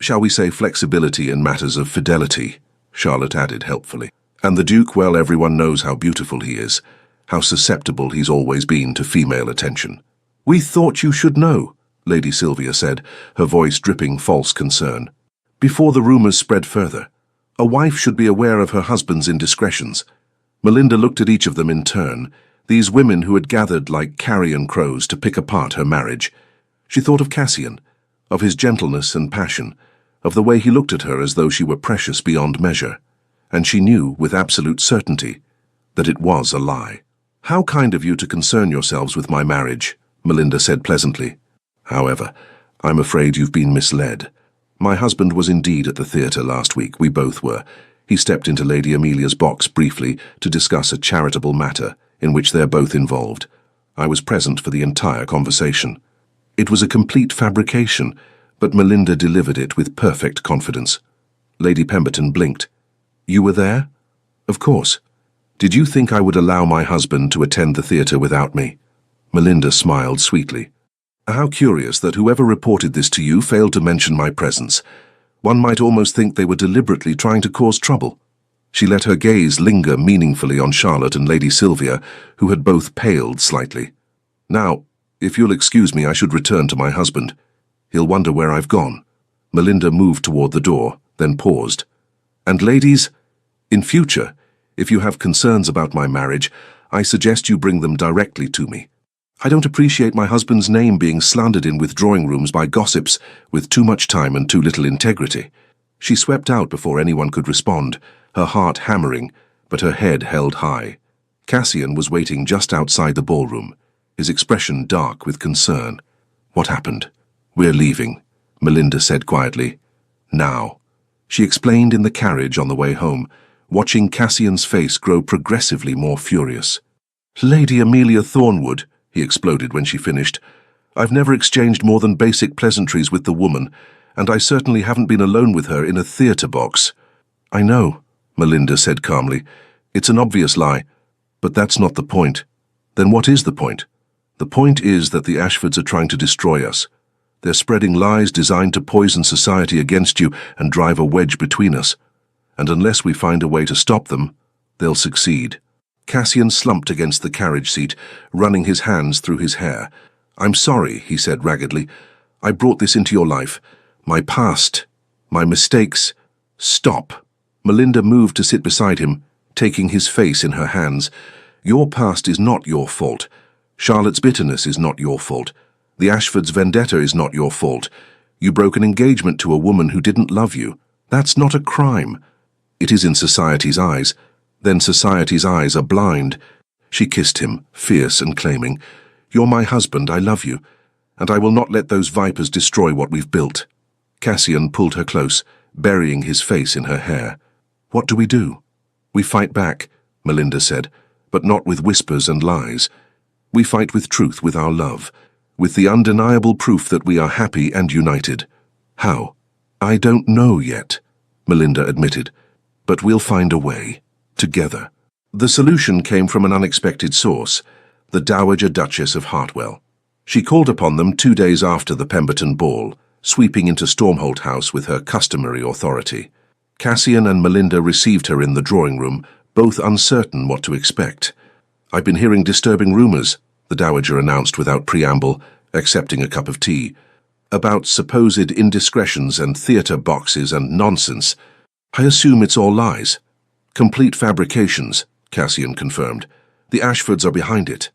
shall we say, flexibility in matters of fidelity, Charlotte added helpfully. And the Duke, well, everyone knows how beautiful he is, how susceptible he's always been to female attention. We thought you should know, Lady Sylvia said, her voice dripping false concern. Before the rumours spread further, a wife should be aware of her husband's indiscretions. Melinda looked at each of them in turn, these women who had gathered like carrion crows to pick apart her marriage. She thought of Cassian, of his gentleness and passion, of the way he looked at her as though she were precious beyond measure, and she knew with absolute certainty that it was a lie. How kind of you to concern yourselves with my marriage, Melinda said pleasantly. However, I'm afraid you've been misled. My husband was indeed at the theatre last week, we both were. He stepped into Lady Amelia's box briefly to discuss a charitable matter in which they're both involved. I was present for the entire conversation. It was a complete fabrication, but Melinda delivered it with perfect confidence. Lady Pemberton blinked. You were there? Of course. Did you think I would allow my husband to attend the theatre without me? Melinda smiled sweetly. How curious that whoever reported this to you failed to mention my presence. One might almost think they were deliberately trying to cause trouble. She let her gaze linger meaningfully on Charlotte and Lady Sylvia, who had both paled slightly. Now, if you'll excuse me, I should return to my husband. He'll wonder where I've gone. Melinda moved toward the door, then paused. And ladies, in future, if you have concerns about my marriage, I suggest you bring them directly to me. I don't appreciate my husband's name being slandered in withdrawing rooms by gossips with too much time and too little integrity. She swept out before anyone could respond, her heart hammering, but her head held high. Cassian was waiting just outside the ballroom, his expression dark with concern. What happened? We're leaving, Melinda said quietly. Now. She explained in the carriage on the way home, watching Cassian's face grow progressively more furious. Lady Amelia Thornwood, he exploded when she finished. I've never exchanged more than basic pleasantries with the woman, and I certainly haven't been alone with her in a theatre box. I know, Melinda said calmly. It's an obvious lie, but that's not the point. Then what is the point? The point is that the Ashfords are trying to destroy us. They're spreading lies designed to poison society against you and drive a wedge between us. and unless we find a way to stop them, they'll succeed. Cassian slumped against the carriage seat, running his hands through his hair. "I'm sorry," he said raggedly. "I brought this into your life. My past, my mistakes." "Stop." Melinda moved to sit beside him, taking his face in her hands. "Your past is not your fault. Charlotte's bitterness is not your fault. The Ashfords' vendetta is not your fault. You broke an engagement to a woman who didn't love you. That's not a crime. It is in society's eyes. Then society's eyes are blind." She kissed him, fierce and claiming. "You're my husband, I love you, and I will not let those vipers destroy what we've built." Cassian pulled her close, burying his face in her hair. "What do we do?" "We fight back," Melinda said, "but not with whispers and lies. We fight with truth, with our love, with the undeniable proof that we are happy and united." "How?" "I don't know yet," Melinda admitted, "but we'll find a way, together." The solution came from an unexpected source, the Dowager Duchess of Hartwell. She called upon them 2 days after the Pemberton ball, sweeping into Stormholt House with her customary authority. Cassian and Melinda received her in the drawing room, both uncertain what to expect. "I've been hearing disturbing rumors," the Dowager announced without preamble, accepting a cup of tea, "about supposed indiscretions and theatre boxes and nonsense. I assume it's all lies." "Complete fabrications," Cassian confirmed. "The Ashfords are behind it."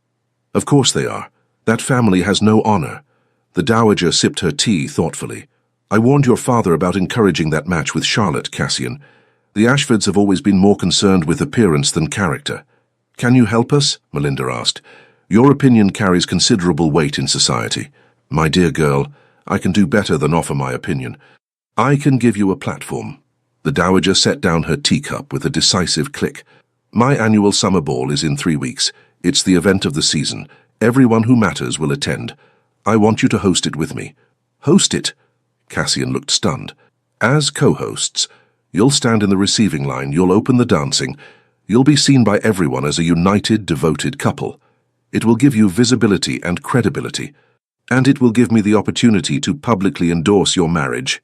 "Of course they are. That family has no honor." The Dowager sipped her tea thoughtfully. "I warned your father about encouraging that match with Charlotte, Cassian. The Ashfords have always been more concerned with appearance than character." "Can you help us?" Melinda asked. "Your opinion carries considerable weight in society." "My dear girl, I can do better than offer my opinion. I can give you a platform." The Dowager set down her teacup with a decisive click. "My annual summer ball is in 3 weeks. It's the event of the season. Everyone who matters will attend. I want you to host it with me." "Host it?" Cassian looked stunned. "As co-hosts, you'll stand in the receiving line, you'll open the dancing, you'll be seen by everyone as a united, devoted couple. It will give you visibility and credibility, and it will give me the opportunity to publicly endorse your marriage."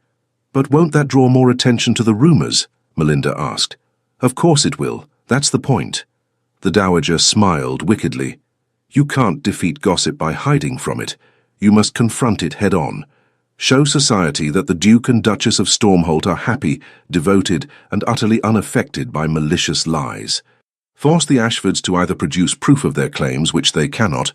"But won't that draw more attention to the rumors?" Melinda asked. "Of course it will. That's the point." The Dowager smiled wickedly. "You can't defeat gossip by hiding from it. You must confront it head-on. Show society that the Duke and Duchess of Stormholt are happy, devoted, and utterly unaffected by malicious lies. Force the Ashfords to either produce proof of their claims, which they cannot,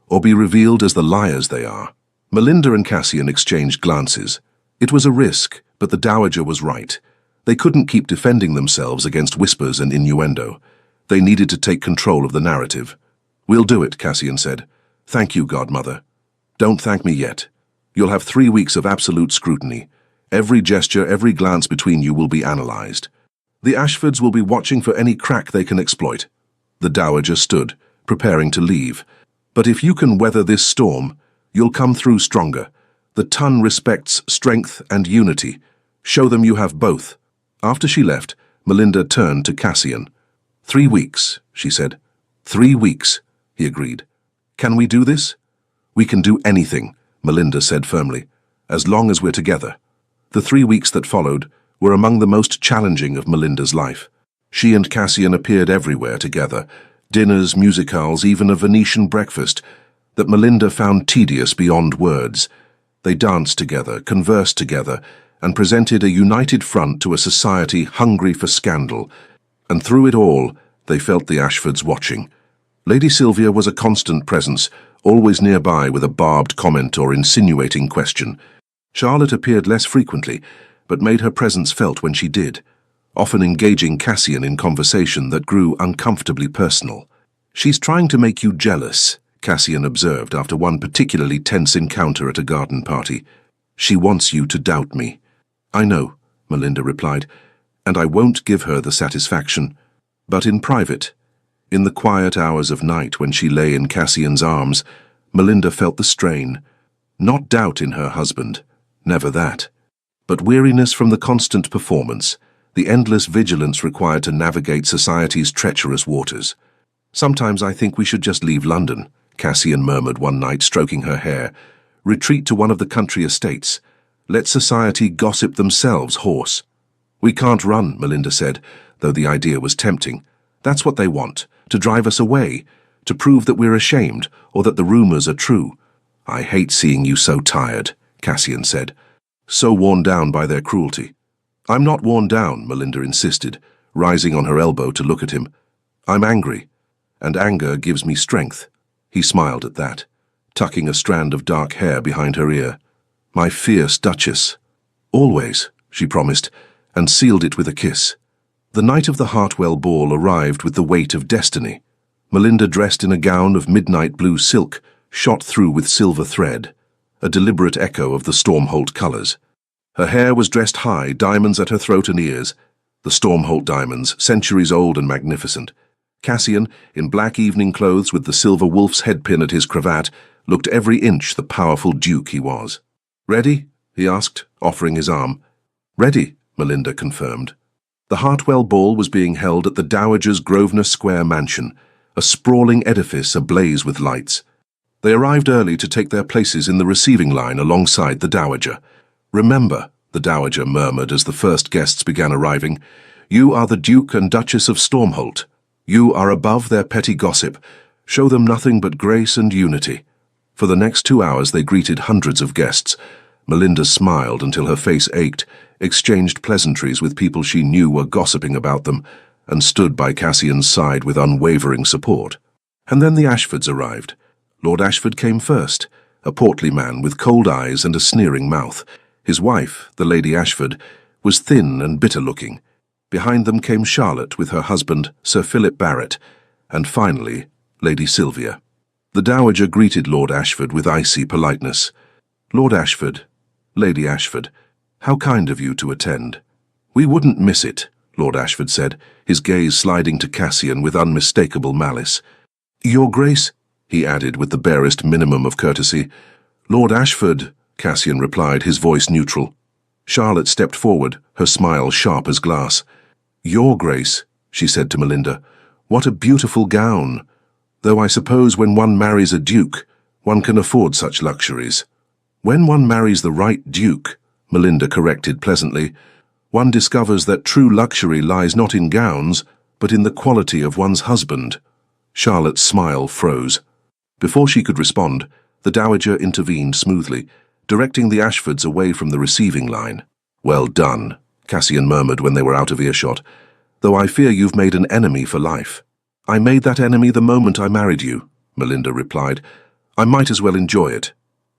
or be revealed as the liars they are." Melinda and Cassian exchanged glances. It was a risk, but the Dowager was right. They couldn't keep defending themselves against whispers and innuendo. They needed to take control of the narrative. "We'll do it," Cassian said. "Thank you, Godmother." "Don't thank me yet. You'll have 3 weeks of absolute scrutiny. Every gesture, every glance between you will be analyzed. The Ashfords will be watching for any crack they can exploit." The Dowager stood, preparing to leave. "But if you can weather this storm, you'll come through stronger. The Ton respects strength and unity. Show them you have both." After she left, Melinda turned to Cassian. 3 weeks, she said. 3 weeks, he agreed. "Can we do this?" "We can do anything," Melinda said firmly, "as long as we're together." The 3 weeks that followed were among the most challenging of Melinda's life. She and Cassian appeared everywhere together, dinners, musicales, even a Venetian breakfast, that Melinda found tedious beyond words. They danced together, conversed together, and presented a united front to a society hungry for scandal. And through it all, they felt the Ashfords watching. Lady Sylvia was a constant presence, always nearby with a barbed comment or insinuating question. Charlotte appeared less frequently, but made her presence felt when she did, often engaging Cassian in conversation that grew uncomfortably personal. "She's trying to make you jealous," Cassian observed after one particularly tense encounter at a garden party. "She wants you to doubt me." "I know," Melinda replied, "and I won't give her the satisfaction. But in private, in the quiet hours of night when she lay in Cassian's arms, Melinda felt the strain. Not doubt in her husband, never that, but weariness from the constant performance, the endless vigilance required to navigate society's treacherous waters. "Sometimes I think we should just leave London," Cassian murmured one night, stroking her hair. "Retreat to one of the country estates. Let society gossip themselves hoarse." We can't run, Melinda said, though the idea was tempting. That's what they want, to drive us away, to prove that we're ashamed, or that the rumors are true. I hate seeing you so tired, Cassian said, so worn down by their cruelty. I'm not worn down, Melinda insisted, rising on her elbow to look at him. I'm angry, and anger gives me strength. He smiled at that, tucking a strand of dark hair behind her ear. My fierce Duchess. Always, she promised, and sealed it with a kiss. The night of the Hartwell ball arrived with the weight of destiny. Melinda dressed in a gown of midnight blue silk, shot through with silver thread, a deliberate echo of the Stormholt colours. Her hair was dressed high, diamonds at her throat and ears, the Stormholt diamonds, centuries old and magnificent. Cassian, in black evening clothes with the silver wolf's headpin at his cravat, looked every inch the powerful duke he was. "Ready?" he asked, offering his arm. "Ready," Melinda confirmed. The Hartwell ball was being held at the Dowager's Grosvenor Square mansion, a sprawling edifice ablaze with lights. They arrived early to take their places in the receiving line alongside the Dowager. "Remember," the Dowager murmured as the first guests began arriving, "you are the Duke and Duchess of Stormholt. You are above their petty gossip. Show them nothing but grace and unity." For the next 2 hours they greeted hundreds of guests. Melinda smiled until her face ached, exchanged pleasantries with people she knew were gossiping about them, and stood by Cassian's side with unwavering support. And then the Ashfords arrived. Lord Ashford came first, a portly man with cold eyes and a sneering mouth. His wife, the Lady Ashford, was thin and bitter-looking. Behind them came Charlotte with her husband, Sir Philip Barrett, and finally, Lady Sylvia. The Dowager greeted Lord Ashford with icy politeness. "Lord Ashford, Lady Ashford, how kind of you to attend." "We wouldn't miss it," Lord Ashford said, his gaze sliding to Cassian with unmistakable malice. "Your Grace," he added with the barest minimum of courtesy. "Lord Ashford," Cassian replied, his voice neutral. Charlotte stepped forward, her smile sharp as glass. "Your Grace," she said to Melinda, "what a beautiful gown. Though I suppose when one marries a duke, one can afford such luxuries." "When one marries the right duke," Melinda corrected pleasantly, "one discovers that true luxury lies not in gowns, but in the quality of one's husband." Charlotte's smile froze. Before she could respond, the Dowager intervened smoothly, directing the Ashfords away from the receiving line. "Well done," Cassian murmured when they were out of earshot, "though I fear you've made an enemy for life." "I made that enemy the moment I married you," Melinda replied. "I might as well enjoy it."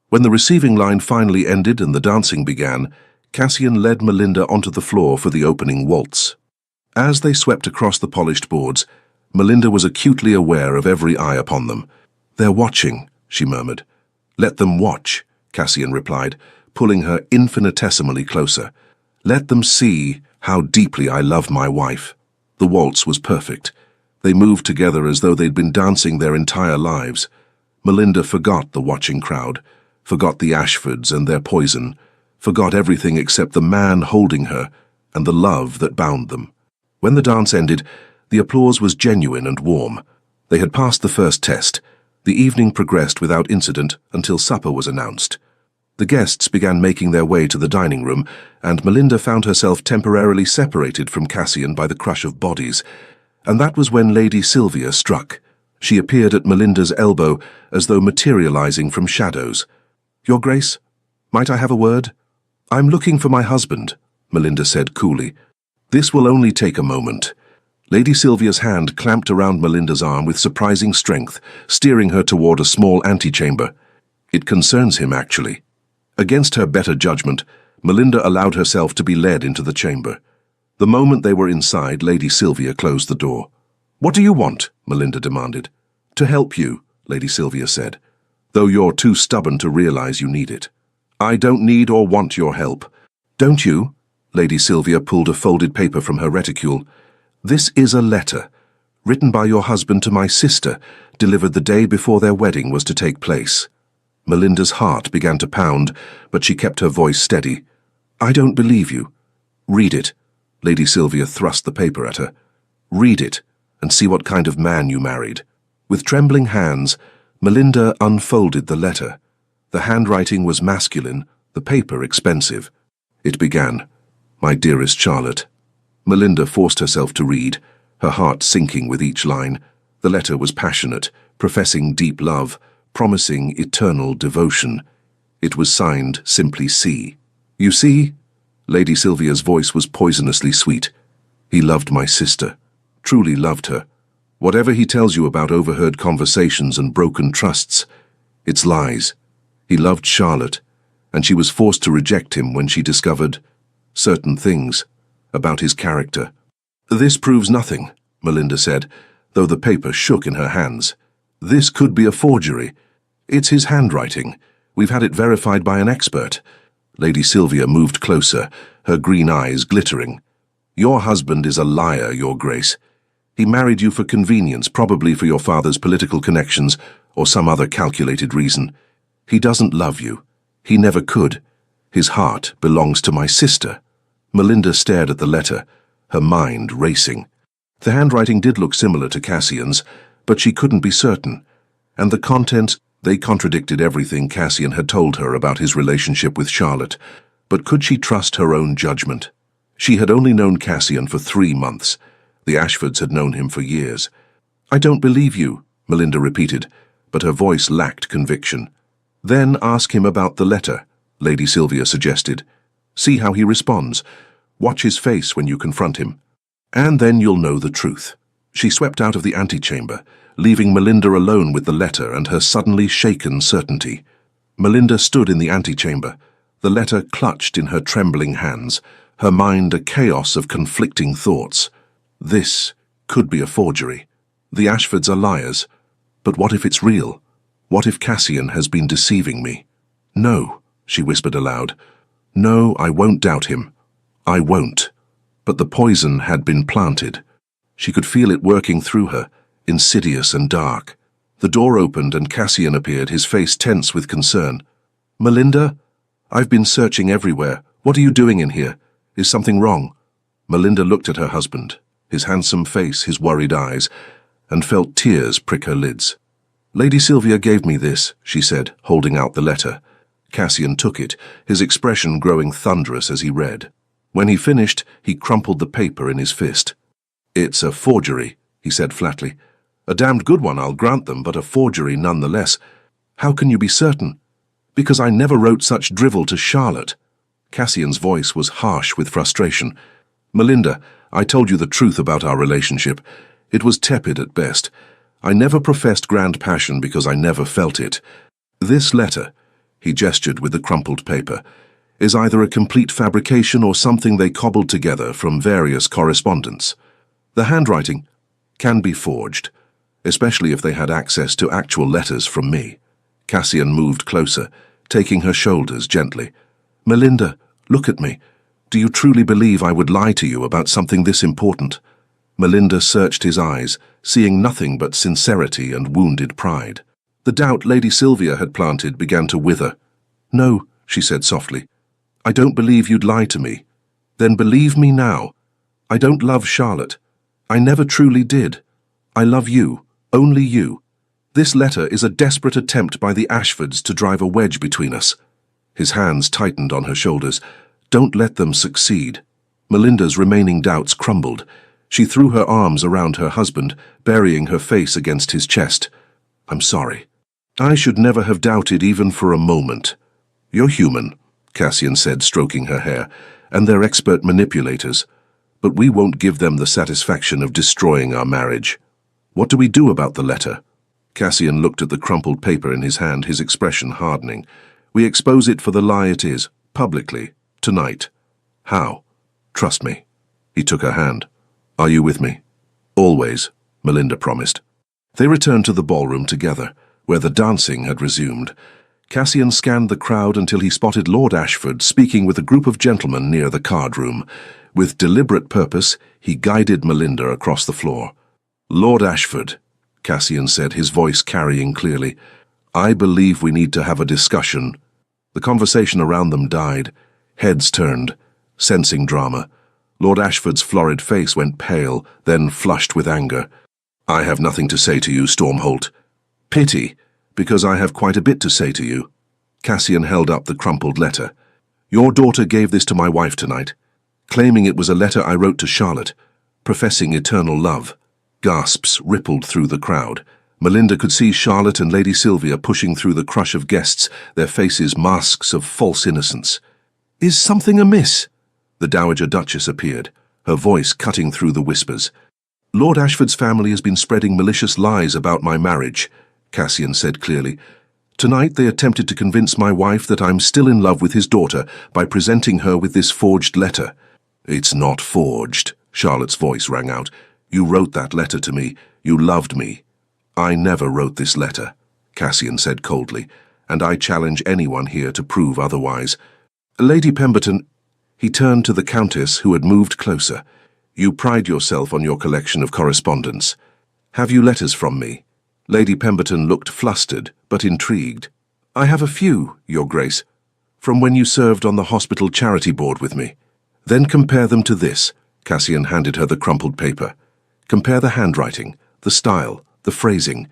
When the receiving line finally ended and the dancing began, Cassian led Melinda onto the floor for the opening waltz. As they swept across the polished boards, Melinda was acutely aware of every eye upon them. "They're watching," she murmured. "Let them watch," Cassian replied, pulling her infinitesimally closer. "Let them see how deeply I love my wife." The waltz was perfect. They moved together as though they'd been dancing their entire lives. Melinda forgot the watching crowd, forgot the Ashfords and their poison, forgot everything except the man holding her and the love that bound them. When the dance ended, the applause was genuine and warm. They had passed the first test. The evening progressed without incident until supper was announced. The guests began making their way to the dining room, and Melinda found herself temporarily separated from Cassian by the crush of bodies. And that was when Lady Sylvia struck. She appeared at Melinda's elbow as though materializing from shadows. "Your Grace, might I have a word?" "I'm looking for my husband," Melinda said coolly. "This will only take a moment." Lady Sylvia's hand clamped around Melinda's arm with surprising strength, steering her toward a small antechamber. "It concerns him, actually." Against her better judgment, Melinda allowed herself to be led into the chamber. The moment they were inside, Lady Sylvia closed the door. "What do you want?" Melinda demanded. "To help you," Lady Sylvia said, "though you're too stubborn to realize you need it." "I don't need or want your help." "Don't you?" Lady Sylvia pulled a folded paper from her reticule. "This is a letter, written by your husband to my sister, delivered the day before their wedding was to take place." Melinda's heart began to pound, but she kept her voice steady. "I don't believe you." "Read it." Lady Sylvia thrust the paper at her. "Read it, and see what kind of man you married." With trembling hands, Melinda unfolded the letter. The handwriting was masculine, the paper expensive. It began, "My dearest Charlotte, Melinda forced herself to read, her heart sinking with each line. The letter was passionate, professing deep love, promising eternal devotion. It was signed simply C. "You see?" Lady Sylvia's voice was poisonously sweet. "He loved my sister, truly loved her. Whatever he tells you about overheard conversations and broken trusts, it's lies. He loved Charlotte, and she was forced to reject him when she discovered certain things about his character." "This proves nothing," Melinda said, though the paper shook in her hands. "This could be a forgery. It's his handwriting. We've had it verified by an expert." Lady Sylvia moved closer, her green eyes glittering. "Your husband is a liar, Your Grace. He married you for convenience, probably for your father's political connections or some other calculated reason. He doesn't love you. He never could. His heart belongs to my sister." Melinda stared at the letter, her mind racing. The handwriting did look similar to Cassian's, but she couldn't be certain. And the contents, they contradicted everything Cassian had told her about his relationship with Charlotte. But could she trust her own judgment? She had only known Cassian for 3 months. The Ashfords had known him for years. "I don't believe you," Melinda repeated, but her voice lacked conviction. "Then ask him about the letter," Lady Sylvia suggested. "See how he responds. Watch his face when you confront him. And then you'll know the truth." She swept out of the antechamber, leaving Melinda alone with the letter and her suddenly shaken certainty. Melinda stood in the antechamber, the letter clutched in her trembling hands, her mind a chaos of conflicting thoughts. This could be a forgery. The Ashfords are liars. But what if it's real? What if Cassian has been deceiving me? "No," she whispered aloud. "No, I won't doubt him. I won't." But the poison had been planted. She could feel it working through her, insidious and dark. The door opened and Cassian appeared, his face tense with concern. "Melinda? I've been searching everywhere. What are you doing in here? Is something wrong?" Melinda looked at her husband, his handsome face, his worried eyes, and felt tears prick her lids. "Lady Sylvia gave me this," she said, holding out the letter. Cassian took it, his expression growing thunderous as he read. When he finished, he crumpled the paper in his fist. "It's a forgery," he said flatly. "A damned good one, I'll grant them, but a forgery nonetheless. How can you be certain?" "Because I never wrote such drivel to Charlotte." Cassian's voice was harsh with frustration. "Melinda, I told you the truth about our relationship. It was tepid at best. I never professed grand passion because I never felt it. This letter," he gestured with the crumpled paper, "is either a complete fabrication or something they cobbled together from various correspondence. The handwriting can be forged, especially if they had access to actual letters from me." Cassian moved closer, taking her shoulders gently. "Melinda, look at me. Do you truly believe I would lie to you about something this important?" Melinda searched his eyes, seeing nothing but sincerity and wounded pride. The doubt Lady Sylvia had planted began to wither. "No," she said softly. "I don't believe you'd lie to me." "Then believe me now. I don't love Charlotte. I never truly did. I love you, only you. This letter is a desperate attempt by the Ashfords to drive a wedge between us." His hands tightened on her shoulders. "Don't let them succeed." Melinda's remaining doubts crumbled. She threw her arms around her husband, burying her face against his chest. "I'm sorry. I should never have doubted even for a moment." "You're human," Cassian said, stroking her hair, "and they're expert manipulators. But we won't give them the satisfaction of destroying our marriage. What do we do about the letter?" Cassian looked at the crumpled paper in his hand, his expression hardening. "We expose it for the lie it is, publicly, tonight." "How?" "Trust me." He took her hand. "Are you with me?" "Always," Melinda promised. They returned to the ballroom together, where the dancing had resumed. Cassian scanned the crowd until he spotted Lord Ashford speaking with a group of gentlemen near the card room. With deliberate purpose, he guided Melinda across the floor. "Lord Ashford," Cassian said, his voice carrying clearly, "I believe we need to have a discussion." The conversation around them died. Heads turned, sensing drama. Lord Ashford's florid face went pale, then flushed with anger. "I have nothing to say to you, Stormholt." "Pity, because I have quite a bit to say to you." Cassian held up the crumpled letter. "Your daughter gave this to my wife tonight. claiming it was a letter I wrote to Charlotte, professing eternal love. Gasps rippled through the crowd. Melinda could see Charlotte and Lady Sylvia pushing through the crush of guests, their faces masks of false innocence. "Is something amiss?" The Dowager Duchess appeared, her voice cutting through the whispers. "Lord Ashford's family has been spreading malicious lies about my marriage," Cassian said clearly. "Tonight they attempted to convince my wife that I'm still in love with his daughter by presenting her with this forged letter." "It's not forged," Charlotte's voice rang out. "You wrote that letter to me. You loved me." "I never wrote this letter," Cassian said coldly, "and I challenge anyone here to prove otherwise." "Lady Pemberton," he turned to the Countess, who had moved closer. "You pride yourself on your collection of correspondence. Have you letters from me?" Lady Pemberton looked flustered, but intrigued. "I have a few, Your Grace, from when you served on the hospital charity board with me." "Then compare them to this." Cassian handed her the crumpled paper. "Compare the handwriting, the style, the phrasing.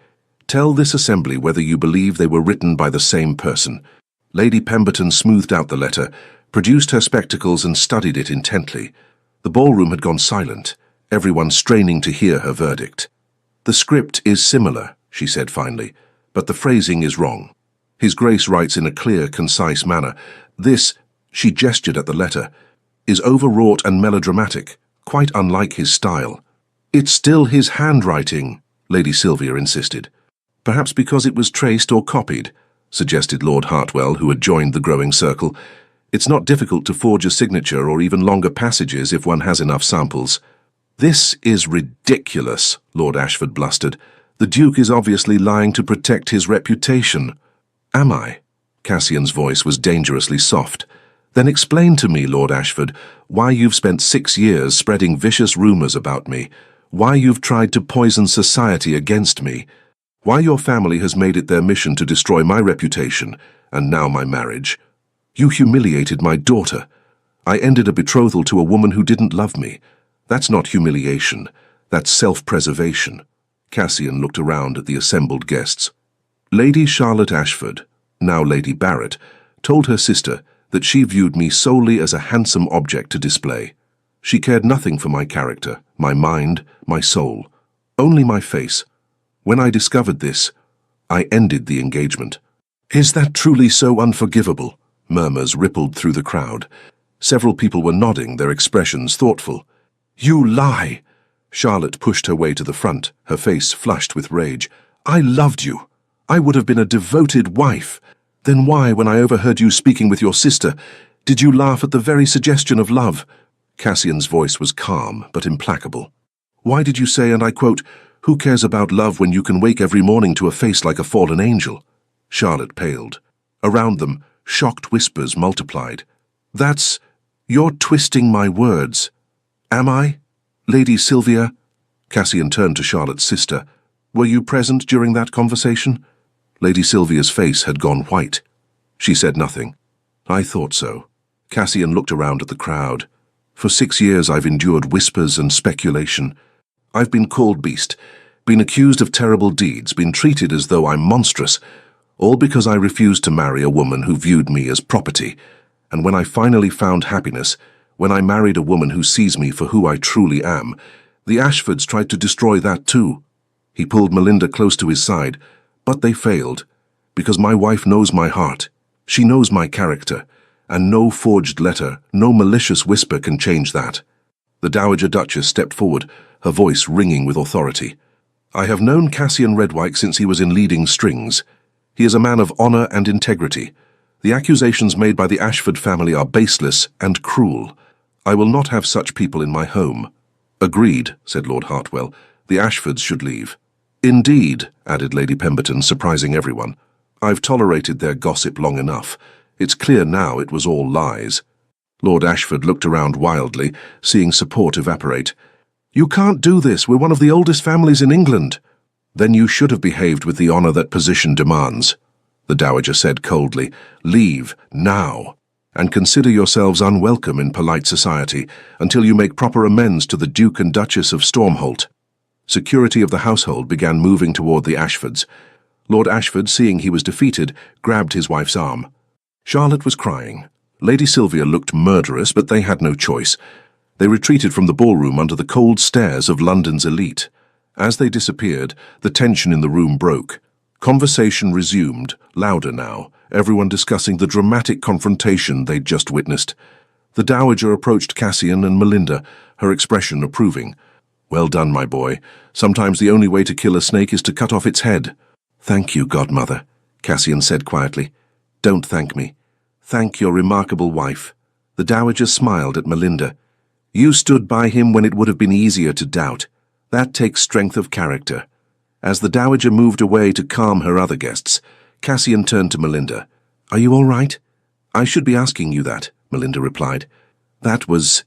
Tell this assembly whether you believe they were written by the same person." Lady Pemberton smoothed out the letter, produced her spectacles and studied it intently. The ballroom had gone silent, everyone straining to hear her verdict. "The script is similar," she said finally, "but the phrasing is wrong. His Grace writes in a clear, concise manner. This," she gestured at the letter, "is overwrought and melodramatic, quite unlike his style." "It's still his handwriting," Lady Sylvia insisted. "Perhaps because it was traced or copied," suggested Lord Hartwell, who had joined the growing circle. "It's not difficult to forge a signature or even longer passages if one has enough samples." "This is ridiculous," Lord Ashford blustered. "The Duke is obviously lying to protect his reputation." "Am I?" Cassian's voice was dangerously soft. "Then explain to me, Lord Ashford, why you've spent 6 years spreading vicious rumors about me, why you've tried to poison society against me, why your family has made it their mission to destroy my reputation, and now my marriage. You humiliated my daughter. I ended a betrothal to a woman who didn't love me. That's not humiliation, that's self-preservation." Cassian looked around at the assembled guests. Lady Charlotte Ashford, now Lady Barrett, told her sister that she viewed me solely as a handsome object to display. She cared nothing for my character, my mind, my soul, only my face. When I discovered this, I ended the engagement. "Is that truly so unforgivable?" Murmurs rippled through the crowd. Several people were nodding, their expressions thoughtful. "You lie!" Charlotte pushed her way to the front, her face flushed with rage. "I loved you. I would have been a devoted wife. Then why, when I overheard you speaking with your sister, did you laugh at the very suggestion of love?" Cassian's voice was calm but implacable. "Why did you say, and I quote, 'Who cares about love when you can wake every morning to a face like a fallen angel?'" Charlotte paled. Around them, shocked whispers multiplied. "You're twisting my words." "Am I? Lady Sylvia?" Cassian turned to Charlotte's sister. "Were you present during that conversation?" Lady Sylvia's face had gone white. She said nothing. "I thought so." Cassian looked around at the crowd. "For 6 years I've endured whispers and speculation. I've been called beast, been accused of terrible deeds, been treated as though I'm monstrous, all because I refused to marry a woman who viewed me as property. And when I finally found happiness, when I married a woman who sees me for who I truly am, the Ashfords tried to destroy that too." He pulled Melinda close to his side, but they failed, because my wife knows my heart. She knows my character, and no forged letter, no malicious whisper can change that. The Dowager Duchess stepped forward, her voice ringing with authority. "I have known Cassian Redwyke since he was in leading strings. He is a man of honor and integrity. The accusations made by the Ashford family are baseless and cruel. I will not have such people in my home." "Agreed," said Lord Hartwell. "The Ashfords should leave." "Indeed," added Lady Pemberton, surprising everyone. "I've tolerated their gossip long enough. It's clear now it was all lies." Lord Ashford looked around wildly, seeing support evaporate. "You can't do this. We're one of the oldest families in England." "Then you should have behaved with the honor that position demands," the Dowager said coldly. "Leave, now, and consider yourselves unwelcome in polite society until you make proper amends to the Duke and Duchess of Stormholt." Security of the household began moving toward the Ashfords. Lord Ashford, seeing he was defeated, grabbed his wife's arm. Charlotte was crying. Lady Sylvia looked murderous, but they had no choice. They retreated from the ballroom under the cold stares of London's elite. As they disappeared, the tension in the room broke. Conversation resumed, louder now, everyone discussing the dramatic confrontation they'd just witnessed. The Dowager approached Cassian and Melinda, her expression approving. "Well done, my boy. Sometimes the only way to kill a snake is to cut off its head." "Thank you, godmother," Cassian said quietly. "Don't thank me. Thank your remarkable wife." The Dowager smiled at Melinda. "You stood by him when it would have been easier to doubt. That takes strength of character." As the Dowager moved away to calm her other guests, Cassian turned to Melinda. "Are you all right?" "I should be asking you that," Melinda replied. "That was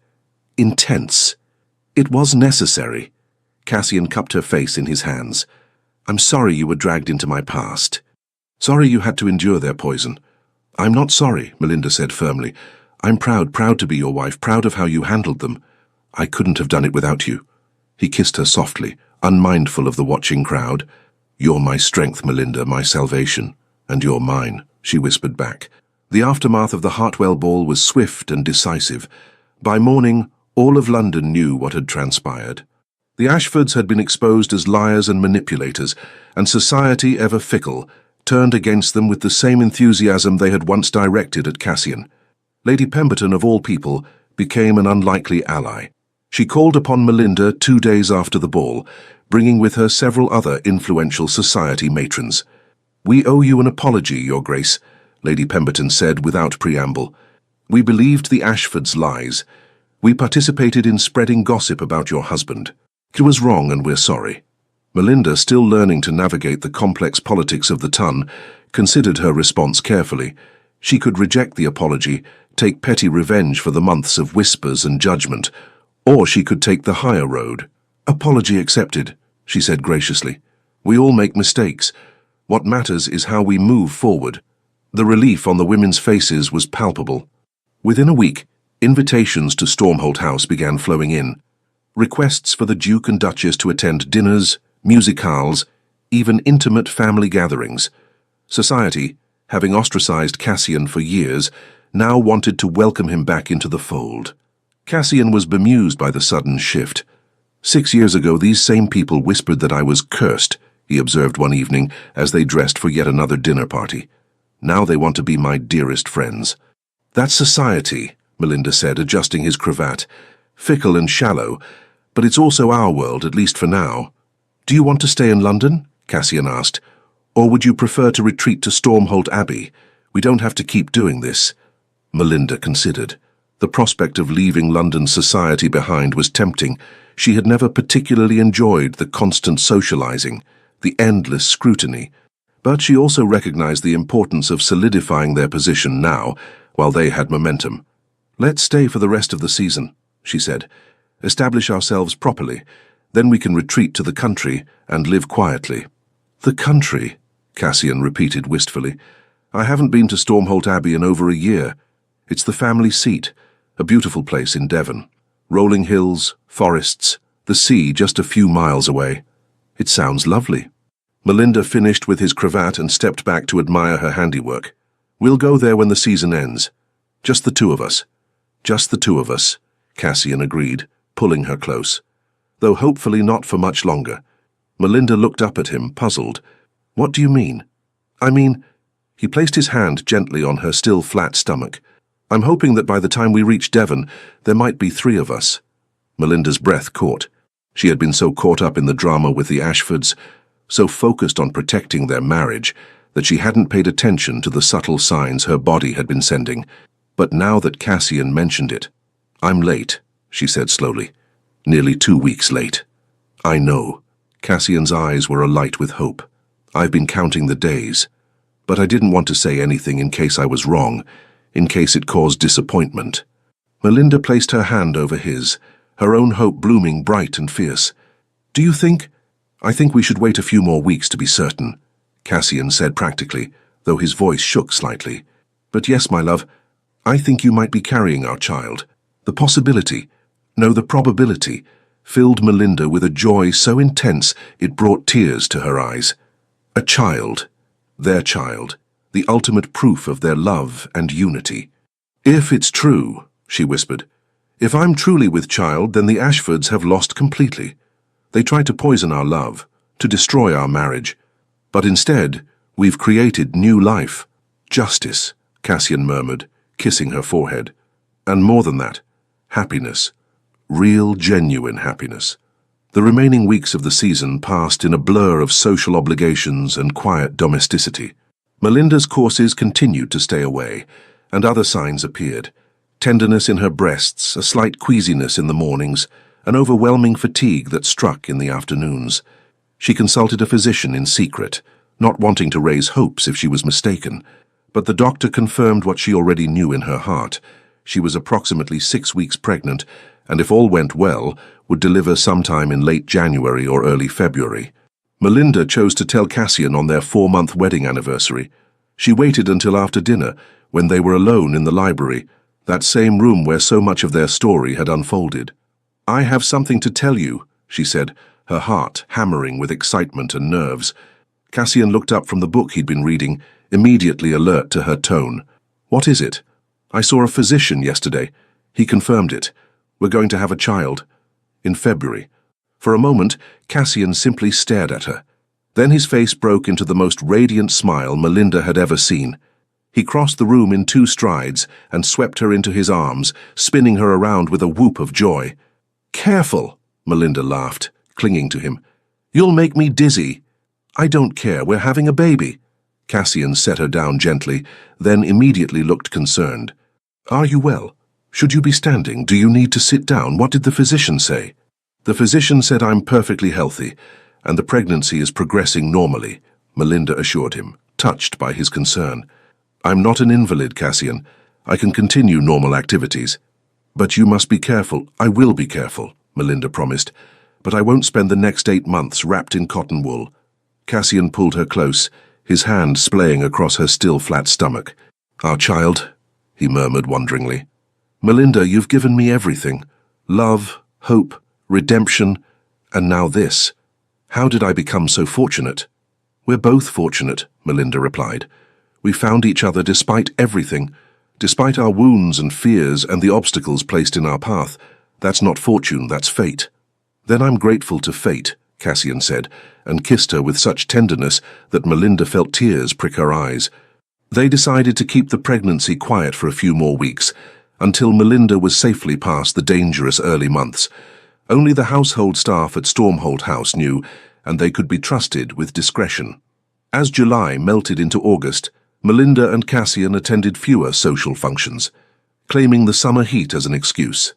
intense. It was necessary." Cassian cupped her face in his hands. "I'm sorry you were dragged into my past. Sorry you had to endure their poison." "I'm not sorry," Melinda said firmly. "I'm proud to be your wife, proud of how you handled them. I couldn't have done it without you." He kissed her softly, unmindful of the watching crowd. "You're my strength, Melinda, my salvation. And you're mine," she whispered back. The aftermath of the Hartwell ball was swift and decisive. By morning, all of London knew what had transpired. The Ashfords had been exposed as liars and manipulators, and society, ever fickle, turned against them with the same enthusiasm they had once directed at Cassian. Lady Pemberton, of all people, became an unlikely ally. She called upon Melinda 2 days after the ball, bringing with her several other influential society matrons. "We owe you an apology, Your Grace," Lady Pemberton said without preamble. "We believed the Ashfords' lies. We participated in spreading gossip about your husband. It was wrong and we're sorry." Melinda, still learning to navigate the complex politics of the ton, considered her response carefully. She could reject the apology, take petty revenge for the months of whispers and judgment, or she could take the higher road. "Apology accepted," she said graciously. "We all make mistakes. What matters is how we move forward." The relief on the women's faces was palpable. Within a week, invitations to Stormholt House began flowing in. Requests for the Duke and Duchess to attend dinners, musicales, even intimate family gatherings. Society, having ostracized Cassian for years, now wanted to welcome him back into the fold. Cassian was bemused by the sudden shift. "6 years ago, these same people whispered that I was cursed," he observed one evening as they dressed for yet another dinner party. "Now they want to be my dearest friends." "That's society," Melinda said, adjusting his cravat. "Fickle and shallow, but it's also our world, at least for now." "Do you want to stay in London?" Cassian asked. "Or would you prefer to retreat to Stormholt Abbey? We don't have to keep doing this." Melinda considered. The prospect of leaving London society behind was tempting. She had never particularly enjoyed the constant socializing, the endless scrutiny. But she also recognized the importance of solidifying their position now, while they had momentum. "Let's stay for the rest of the season," she said. "Establish ourselves properly. Then we can retreat to the country and live quietly." "The country," Cassian repeated wistfully. "I haven't been to Stormholt Abbey in over a year. It's the family seat, a beautiful place in Devon. Rolling hills, forests, the sea just a few miles away." "It sounds lovely." Melinda finished with his cravat and stepped back to admire her handiwork. "We'll go there when the season ends. Just the two of us." "Just the two of us," Cassian agreed, pulling her close. "Though hopefully not for much longer." Melinda looked up at him, puzzled. "What do you mean?" "I mean," he placed his hand gently on her still flat stomach. "I'm hoping that by the time we reach Devon, there might be 3 of us." Melinda's breath caught. She had been so caught up in the drama with the Ashfords, so focused on protecting their marriage, that she hadn't paid attention to the subtle signs her body had been sending. But now that Cassian mentioned it, "I'm late," she said slowly. "Nearly 2 weeks late." "I know." Cassian's eyes were alight with hope. "I've been counting the days. But I didn't want to say anything in case I was wrong, in case it caused disappointment." Melinda placed her hand over his, her own hope blooming bright and fierce. "Do you think—" "I think we should wait a few more weeks to be certain," Cassian said practically, though his voice shook slightly. "But yes, my love, I think you might be carrying our child." The possibility, no, the probability, filled Melinda with a joy so intense it brought tears to her eyes. A child, their child, the ultimate proof of their love and unity. "If it's true," she whispered. "If I'm truly with child, then the Ashfords have lost completely. They tried to poison our love, to destroy our marriage. But instead, we've created new life. Justice," Cassian murmured, kissing her forehead. "And more than that, happiness. Real, genuine happiness." The remaining weeks of the season passed in a blur of social obligations and quiet domesticity. Melinda's courses continued to stay away, and other signs appeared. Tenderness in her breasts, a slight queasiness in the mornings, an overwhelming fatigue that struck in the afternoons. She consulted a physician in secret, not wanting to raise hopes if she was mistaken, but the doctor confirmed what she already knew in her heart. She was approximately 6 weeks pregnant, and if all went well, would deliver sometime in late January or early February. Melinda chose to tell Cassian on their 4-month wedding anniversary. She waited until after dinner, when they were alone in the library, that same room where so much of their story had unfolded. "I have something to tell you," she said, her heart hammering with excitement and nerves. Cassian looked up from the book he'd been reading, immediately alert to her tone. "What is it?" "I saw a physician yesterday. He confirmed it. We're going to have a child. In February." For a moment, Cassian simply stared at her. Then his face broke into the most radiant smile Melinda had ever seen. He crossed the room in 2 strides and swept her into his arms, spinning her around with a whoop of joy. "Careful," Melinda laughed, clinging to him. "You'll make me dizzy." "I don't care, we're having a baby." Cassian set her down gently, then immediately looked concerned. "Are you well? Should you be standing? Do you need to sit down? What did the physician say?" "The physician said I'm perfectly healthy, and the pregnancy is progressing normally," Melinda assured him, touched by his concern. "I'm not an invalid, Cassian. I can continue normal activities." "But you must be careful." "I will be careful," Melinda promised, "but I won't spend the next 8 months wrapped in cotton wool." Cassian pulled her close, his hand splaying across her still flat stomach. "Our child," he murmured wonderingly. "Melinda, you've given me everything. Love, hope, redemption, and now this. How did I become so fortunate?" "We're both fortunate," Melinda replied. "We found each other despite everything, despite our wounds and fears and the obstacles placed in our path. That's not fortune, that's fate." "Then I'm grateful to fate," Cassian said, and kissed her with such tenderness that Melinda felt tears prick her eyes. They decided to keep the pregnancy quiet for a few more weeks, until Melinda was safely past the dangerous early months. Only the household staff at Stormholt House knew, and they could be trusted with discretion. As July melted into August, Melinda and Cassian attended fewer social functions, claiming the summer heat as an excuse.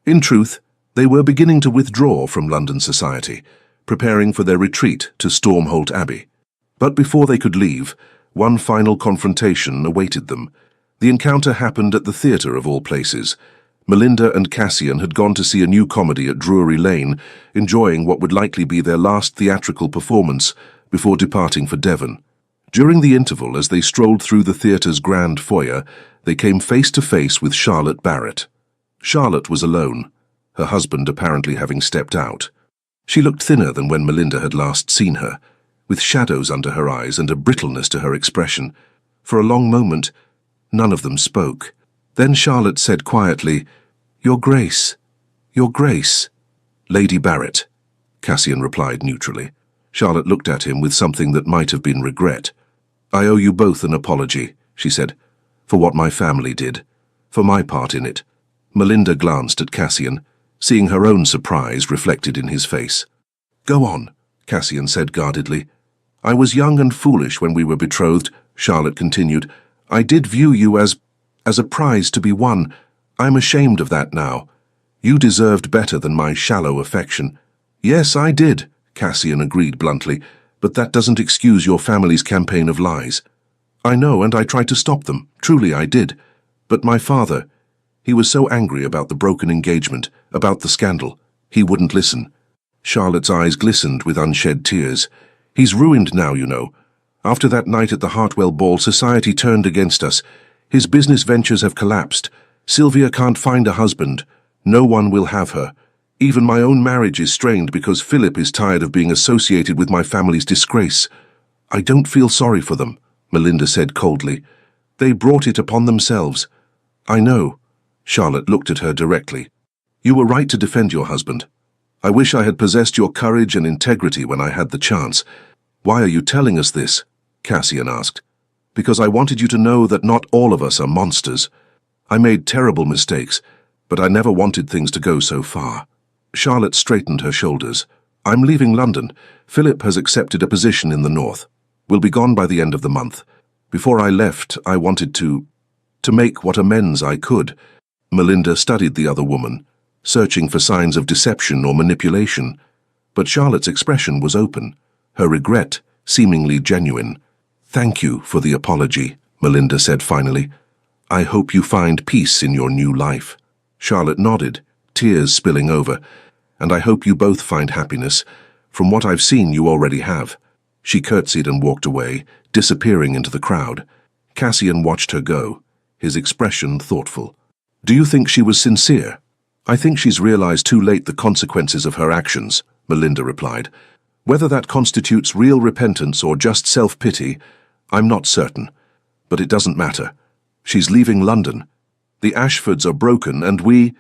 In truth, they were beginning to withdraw from London society, preparing for their retreat to Stormholt Abbey. But before they could leave, one final confrontation awaited them. The encounter happened at the theatre of all places. Melinda and Cassian had gone to see a new comedy at Drury Lane, enjoying what would likely be their last theatrical performance before departing for Devon. During the interval, as they strolled through the theatre's grand foyer, they came face to face with Charlotte Barrett. Charlotte was alone, her husband apparently having stepped out. She looked thinner than when Melinda had last seen her, with shadows under her eyes and a brittleness to her expression. For a long moment, none of them spoke. Then Charlotte said quietly, "Your Grace, Your Grace." "Lady Barrett," Cassian replied neutrally. Charlotte looked at him with something that might have been regret. "I owe you both an apology," she said, "for what my family did, for my part in it." Melinda glanced at Cassian, seeing her own surprise reflected in his face. "Go on," Cassian said guardedly. "I was young and foolish when we were betrothed," Charlotte continued. "I did view you as a prize to be won. I'm ashamed of that now. You deserved better than my shallow affection." "Yes, I did," Cassian agreed bluntly, "but that doesn't excuse your family's campaign of lies." "I know, and I tried to stop them. Truly I did. But my father, he was so angry about the broken engagement, about the scandal. He wouldn't listen." Charlotte's eyes glistened with unshed tears. "He's ruined now, you know. After that night at the Hartwell ball, society turned against us. His business ventures have collapsed. Sylvia can't find a husband. No one will have her. Even my own marriage is strained because Philip is tired of being associated with my family's disgrace." "I don't feel sorry for them," Melinda said coldly. "They brought it upon themselves. I know. Charlotte looked at her directly. You were right to defend your husband. I wish I had possessed your courage and integrity when I had the chance. Why are you telling us this? Cassian asked. Because I wanted you to know that not all of us are monsters. I made terrible mistakes, but I never wanted things to go so far. Charlotte straightened her shoulders. I'm leaving London. Philip has accepted a position in the north. We'll be gone by the end of the month. Before I left, I wanted to make what amends I could. Melinda studied the other woman, searching for signs of deception or manipulation. But Charlotte's expression was open, her regret seemingly genuine. Thank you for the apology, Melinda said finally. I hope you find peace in your new life. Charlotte nodded, tears spilling over. And I hope you both find happiness. From what I've seen, you already have. She curtsied and walked away, disappearing into the crowd. Cassian watched her go, his expression thoughtful. Do you think she was sincere? I think she's realized too late the consequences of her actions, Melinda replied. Whether that constitutes real repentance or just self-pity, I'm not certain. But it doesn't matter. She's leaving London. The Ashfords are broken and we,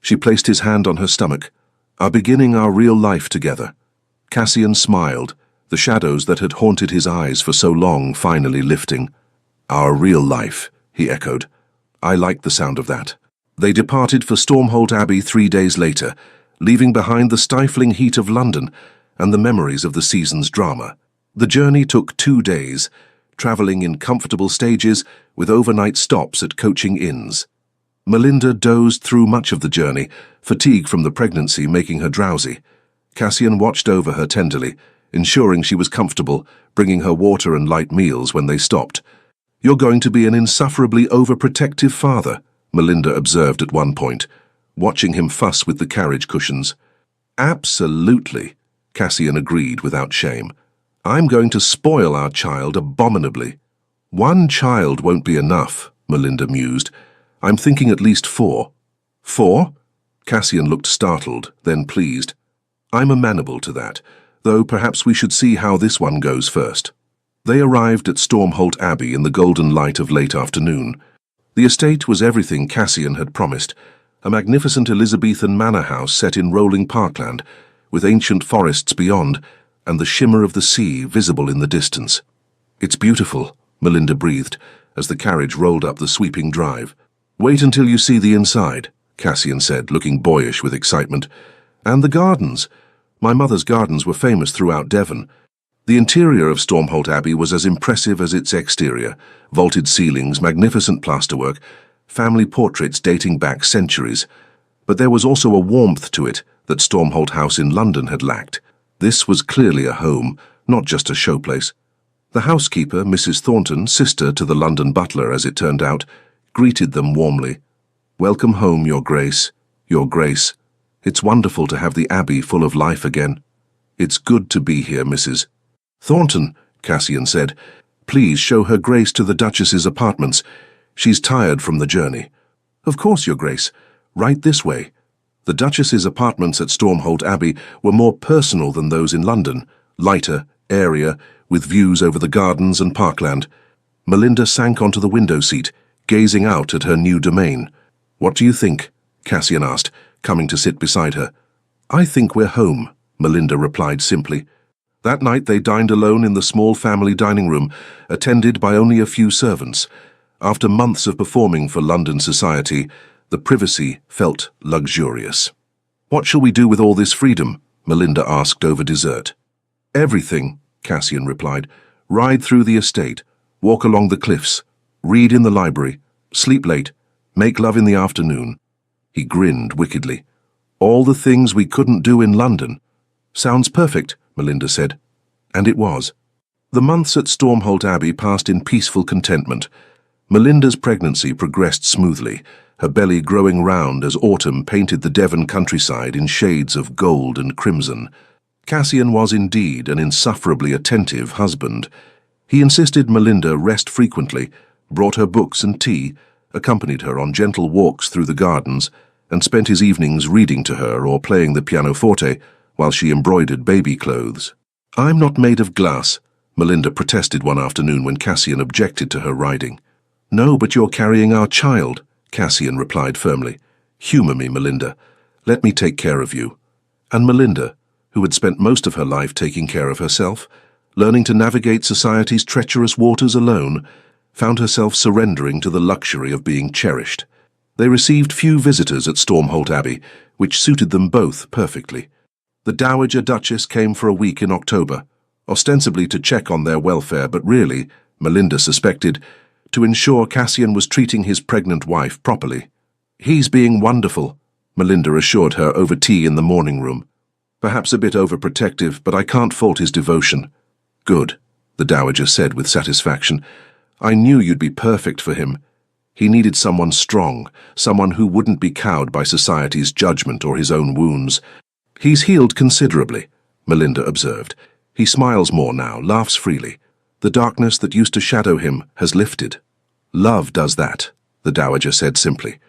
she placed his hand on her stomach, are beginning our real life together. Cassian smiled, the shadows that had haunted his eyes for so long finally lifting. Our real life, he echoed. I liked the sound of that. They departed for Stormholt Abbey 3 days later, leaving behind the stifling heat of London and the memories of the season's drama. The journey took 2 days, travelling in comfortable stages with overnight stops at coaching inns. Melinda dozed through much of the journey, fatigue from the pregnancy making her drowsy. Cassian watched over her tenderly, ensuring she was comfortable, bringing her water and light meals when they stopped. You're going to be an insufferably overprotective father, Melinda observed at one point, watching him fuss with the carriage cushions. Absolutely, Cassian agreed without shame. I'm going to spoil our child abominably. 1 child won't be enough, Melinda mused. I'm thinking at least 4. 4? Cassian looked startled, then pleased. I'm amenable to that, though perhaps we should see how this one goes first. They arrived at Stormholt Abbey in the golden light of late afternoon. The estate was everything Cassian had promised, a magnificent Elizabethan manor house set in rolling parkland, with ancient forests beyond, and the shimmer of the sea visible in the distance. It's beautiful, Melinda breathed, as the carriage rolled up the sweeping drive. Wait until you see the inside, Cassian said, looking boyish with excitement. And the gardens. My mother's gardens were famous throughout Devon. The interior of Stormholt Abbey was as impressive as its exterior, vaulted ceilings, magnificent plasterwork, family portraits dating back centuries. But there was also a warmth to it that Stormholt House in London had lacked. This was clearly a home, not just a showplace. The housekeeper, Mrs. Thornton, sister to the London butler as it turned out, greeted them warmly. Welcome home, Your Grace. Your Grace. It's wonderful to have the Abbey full of life again. It's good to be here, Mrs. Thornton, Cassian said. Please show Her Grace to the Duchess's apartments. She's tired from the journey. Of course, Your Grace. Right this way. The Duchess's apartments at Stormholt Abbey were more personal than those in London, lighter, airier, with views over the gardens and parkland. Melinda sank onto the window seat, gazing out at her new domain. What do you think? Cassian asked, coming to sit beside her. I think we're home, Melinda replied simply. That night they dined alone in the small family dining room, attended by only a few servants. After months of performing for London society, the privacy felt luxurious. What shall we do with all this freedom? Melinda asked over dessert. Everything, Cassian replied. Ride through the estate, walk along the cliffs, read in the library, sleep late, make love in the afternoon. He grinned wickedly. All the things we couldn't do in London. Sounds perfect, Melinda said. And it was. The months at Stormholt Abbey passed in peaceful contentment. Melinda's pregnancy progressed smoothly, her belly growing round as autumn painted the Devon countryside in shades of gold and crimson. Cassian was indeed an insufferably attentive husband. He insisted Melinda rest frequently, brought her books and tea, accompanied her on gentle walks through the gardens, and spent his evenings reading to her or playing the pianoforte while she embroidered baby clothes. I'm not made of glass, Melinda protested one afternoon when Cassian objected to her riding. No, but you're carrying our child, Cassian replied firmly. "Humour me, Melinda. Let me take care of you." And Melinda, who had spent most of her life taking care of herself, learning to navigate society's treacherous waters alone, found herself surrendering to the luxury of being cherished. They received few visitors at Stormholt Abbey, which suited them both perfectly. The Dowager Duchess came for a week in October, ostensibly to check on their welfare, but really, Melinda suspected, to ensure Cassian was treating his pregnant wife properly. "He's being wonderful," Melinda assured her over tea in the morning room. "Perhaps a bit overprotective, but I can't fault his devotion." "Good," the Dowager said with satisfaction. "I knew you'd be perfect for him. He needed someone strong, someone who wouldn't be cowed by society's judgment or his own wounds." "He's healed considerably," Melinda observed. "He smiles more now, laughs freely. The darkness that used to shadow him has lifted." "Love does that," the Dowager said simply.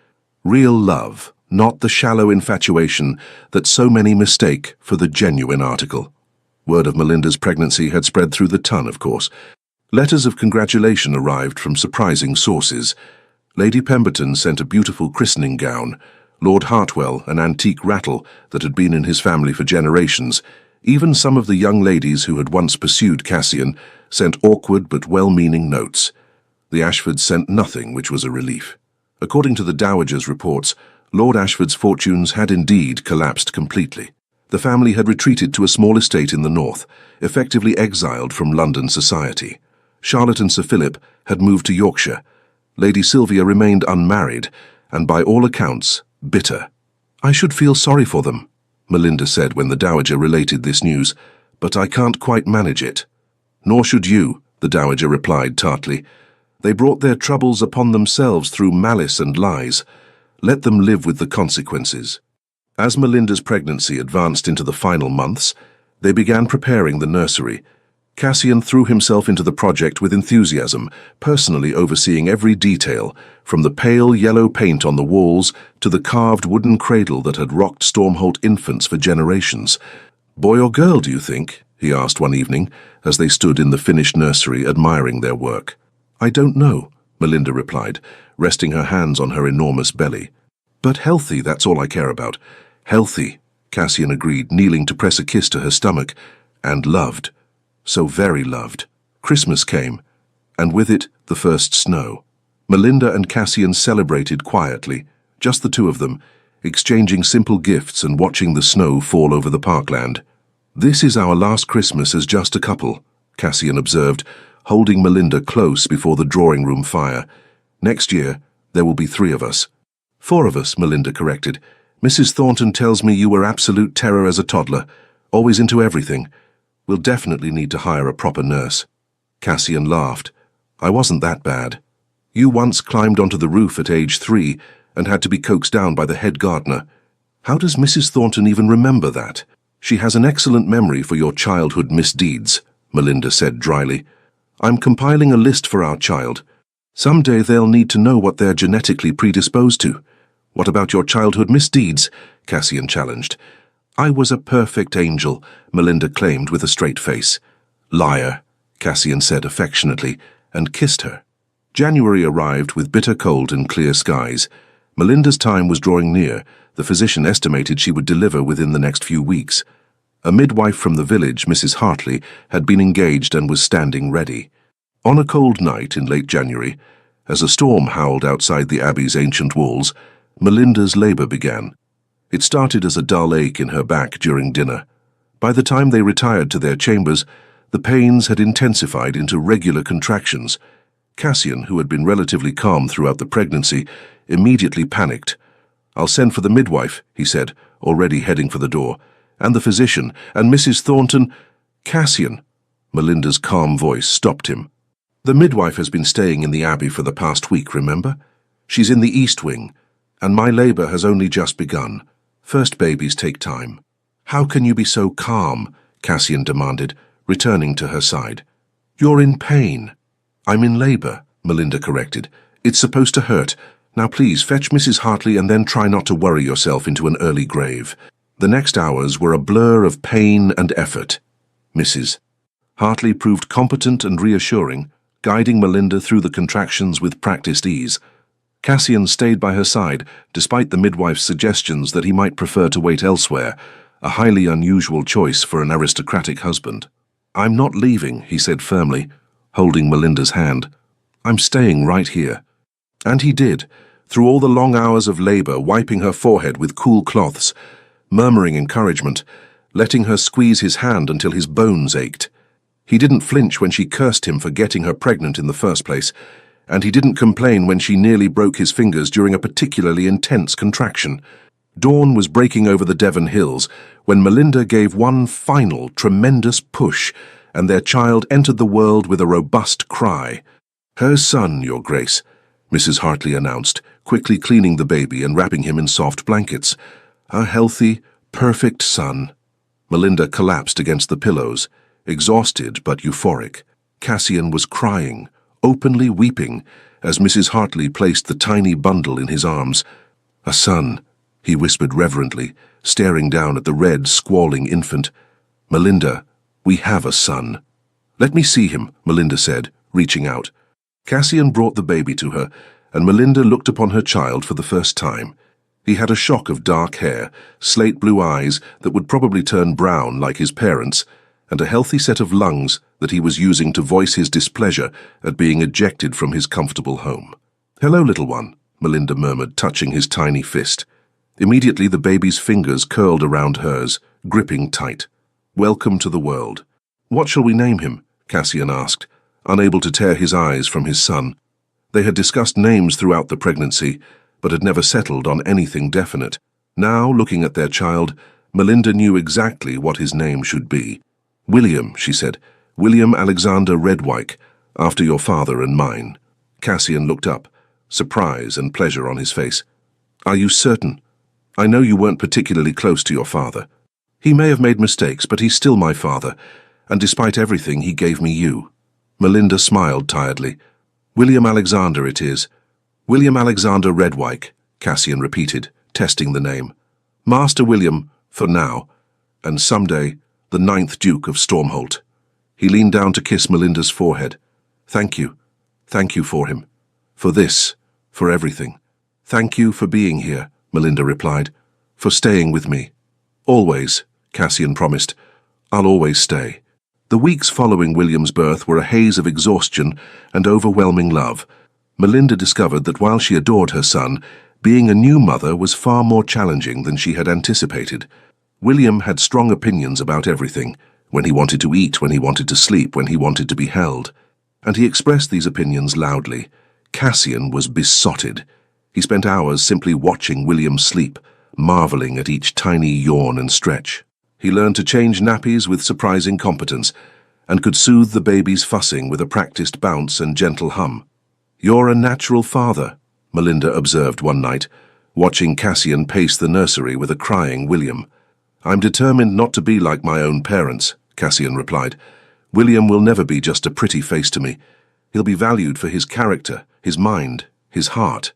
"Real love, not the shallow infatuation that so many mistake for the genuine article." Word of Melinda's pregnancy had spread through the ton, of course. Letters of congratulation arrived from surprising sources. Lady Pemberton sent a beautiful christening gown, Lord Hartwell an antique rattle that had been in his family for generations. Even some of the young ladies who had once pursued Cassian sent awkward but well-meaning notes. The Ashfords sent nothing, which was a relief. According to the Dowager's reports, Lord Ashford's fortunes had indeed collapsed completely. The family had retreated to a small estate in the north, effectively exiled from London society. Charlotte and Sir Philip had moved to Yorkshire. Lady Sylvia remained unmarried, and by all accounts, bitter. "I should feel sorry for them," Melinda said when the Dowager related this news, "but I can't quite manage it." "Nor should you," the Dowager replied tartly. "They brought their troubles upon themselves through malice and lies. Let them live with the consequences." As Melinda's pregnancy advanced into the final months, they began preparing the nursery. Cassian threw himself into the project with enthusiasm, personally overseeing every detail, from the pale yellow paint on the walls to the carved wooden cradle that had rocked Stormholt infants for generations. "Boy or girl, do you think?" he asked one evening, as they stood in the finished nursery admiring their work. "I don't know," Melinda replied, resting her hands on her enormous belly. "But healthy, that's all I care about." "Healthy," Cassian agreed, kneeling to press a kiss to her stomach. "And loved. So very loved." Christmas came, and with it the first snow. Melinda and Cassian celebrated quietly, just the two of them, exchanging simple gifts and watching the snow fall over the parkland. "This is our last Christmas as just a couple," Cassian observed, holding Melinda close before the drawing-room fire. "Next year, there will be 3 of us." "4 of us," Melinda corrected. "Mrs. Thornton tells me you were absolute terror as a toddler, always into everything. We'll definitely need to hire a proper nurse." Cassian laughed. "I wasn't that bad. You once climbed onto the roof at age 3 and had to be coaxed down by the head gardener. How does Mrs. Thornton even remember that?" "She has an excellent memory for your childhood misdeeds," Melinda said dryly. "I'm compiling a list for our child. Someday they'll need to know what they're genetically predisposed to." "What about your childhood misdeeds?" Cassian challenged. "I was a perfect angel," Melinda claimed with a straight face. "Liar," Cassian said affectionately, and kissed her. January arrived with bitter cold and clear skies. Melinda's time was drawing near. The physician estimated she would deliver within the next few weeks. A midwife from the village, Mrs. Hartley, had been engaged and was standing ready. On a cold night in late January, as a storm howled outside the Abbey's ancient walls, Melinda's labour began. It started as a dull ache in her back during dinner. By the time they retired to their chambers, the pains had intensified into regular contractions. Cassian, who had been relatively calm throughout the pregnancy, immediately panicked. "I'll send for the midwife," he said, already heading for the door, "and the physician, and Mrs. Thornton—" "Cassian," Melinda's calm voice stopped him. "The midwife has been staying in the Abbey for the past week, remember? She's in the East Wing, and my labour has only just begun. First babies take time." "How can you be so calm?" Cassian demanded, returning to her side. "You're in pain." "I'm in labour," Melinda corrected. "It's supposed to hurt. Now please fetch Mrs. Hartley and then try not to worry yourself into an early grave." The next hours were a blur of pain and effort. Mrs. Hartley proved competent and reassuring, guiding Melinda through the contractions with practiced ease. Cassian stayed by her side, despite the midwife's suggestions that he might prefer to wait elsewhere, a highly unusual choice for an aristocratic husband. "I'm not leaving," he said firmly, holding Melinda's hand. "I'm staying right here." And he did, through all the long hours of labor, wiping her forehead with cool cloths, murmuring encouragement, letting her squeeze his hand until his bones ached. He didn't flinch when she cursed him for getting her pregnant in the first place, and he didn't complain when she nearly broke his fingers during a particularly intense contraction. Dawn was breaking over the Devon hills when Melinda gave one final, tremendous push, and their child entered the world with a robust cry. "Her son, Your Grace," Mrs. Hartley announced, quickly cleaning the baby and wrapping him in soft blankets. "A healthy, perfect son." Melinda collapsed against the pillows, exhausted but euphoric. Cassian was crying, openly weeping, as Mrs. Hartley placed the tiny bundle in his arms. "A son," he whispered reverently, staring down at the red, squalling infant. "Melinda, we have a son." "Let me see him," Melinda said, reaching out. Cassian brought the baby to her, and Melinda looked upon her child for the first time. He had a shock of dark hair, slate-blue eyes that would probably turn brown like his parents', and a healthy set of lungs that he was using to voice his displeasure at being ejected from his comfortable home. "Hello, little one," Melinda murmured, touching his tiny fist. Immediately the baby's fingers curled around hers, gripping tight. "Welcome to the world." "What shall we name him?" Cassian asked, unable to tear his eyes from his son. They had discussed names throughout the pregnancy, but had never settled on anything definite. Now, looking at their child, Melinda knew exactly what his name should be. "William," she said. "William Alexander Redwyke, after your father and mine." Cassian looked up, surprise and pleasure on his face. "Are you certain? I know you weren't particularly close to your father. He may have made mistakes, but he's still my father, and despite everything, he gave me you." Melinda smiled tiredly. "William Alexander it is. William Alexander Redwyke," Cassian repeated, testing the name. "Master William, for now, and someday, the 9th Duke of Stormholt." He leaned down to kiss Melinda's forehead. "Thank you. Thank you for him. For this. For everything." "Thank you for being here," Melinda replied. "For staying with me." "Always," Cassian promised. "I'll always stay." The weeks following William's birth were a haze of exhaustion and overwhelming love. Melinda discovered that while she adored her son, being a new mother was far more challenging than she had anticipated. William had strong opinions about everything, when he wanted to eat, when he wanted to sleep, when he wanted to be held. And he expressed these opinions loudly. Cassian was besotted. He spent hours simply watching William sleep, marveling at each tiny yawn and stretch. He learned to change nappies with surprising competence, and could soothe the baby's fussing with a practiced bounce and gentle hum. "You're a natural father," Melinda observed one night, watching Cassian pace the nursery with a crying William. "I'm determined not to be like my own parents," Cassian replied. "William will never be just a pretty face to me. He'll be valued for his character, his mind, his heart."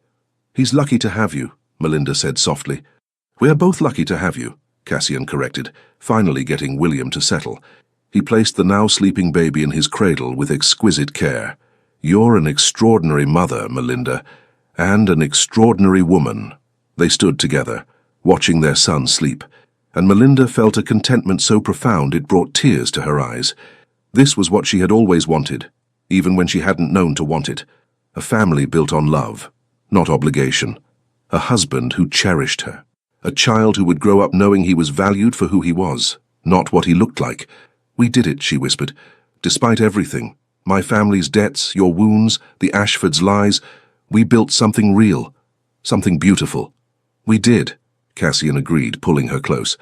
"He's lucky to have you," Melinda said softly. "We're both lucky to have you," Cassian corrected, finally getting William to settle. He placed the now sleeping baby in his cradle with exquisite care. "You're an extraordinary mother, Melinda, and an extraordinary woman." They stood together, watching their son sleep, and Melinda felt a contentment so profound it brought tears to her eyes. This was what she had always wanted, even when she hadn't known to want it. A family built on love, not obligation. A husband who cherished her. A child who would grow up knowing he was valued for who he was, not what he looked like. "We did it," she whispered. "Despite everything, my family's debts, your wounds, the Ashfords' lies, we built something real, something beautiful." "We did," Cassian agreed, pulling her close.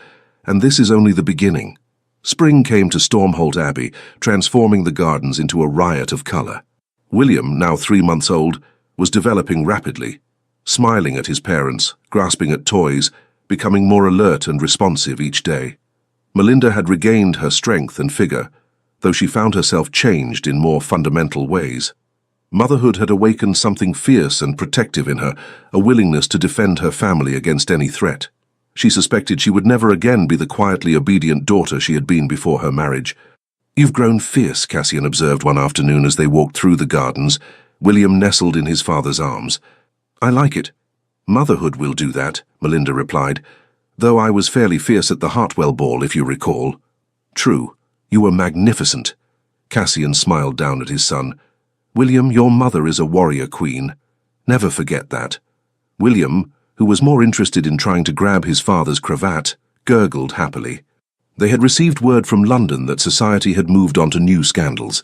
"And this is only the beginning." Spring came to Stormholt Abbey, transforming the gardens into a riot of colour. William, now 3 months old, was developing rapidly, smiling at his parents, grasping at toys, becoming more alert and responsive each day. Melinda had regained her strength and figure, though she found herself changed in more fundamental ways. Motherhood had awakened something fierce and protective in her, a willingness to defend her family against any threat. She suspected she would never again be the quietly obedient daughter she had been before her marriage. "You've grown fierce," Cassian observed one afternoon as they walked through the gardens. William nestled in his father's arms. I like it. Motherhood will do that, Melinda replied, though I was fairly fierce at the Hartwell ball, if you recall. True. You were magnificent. Cassian smiled down at his son. William, your mother is a warrior queen. Never forget that. William, who was more interested in trying to grab his father's cravat, gurgled happily. They had received word from London that society had moved on to new scandals.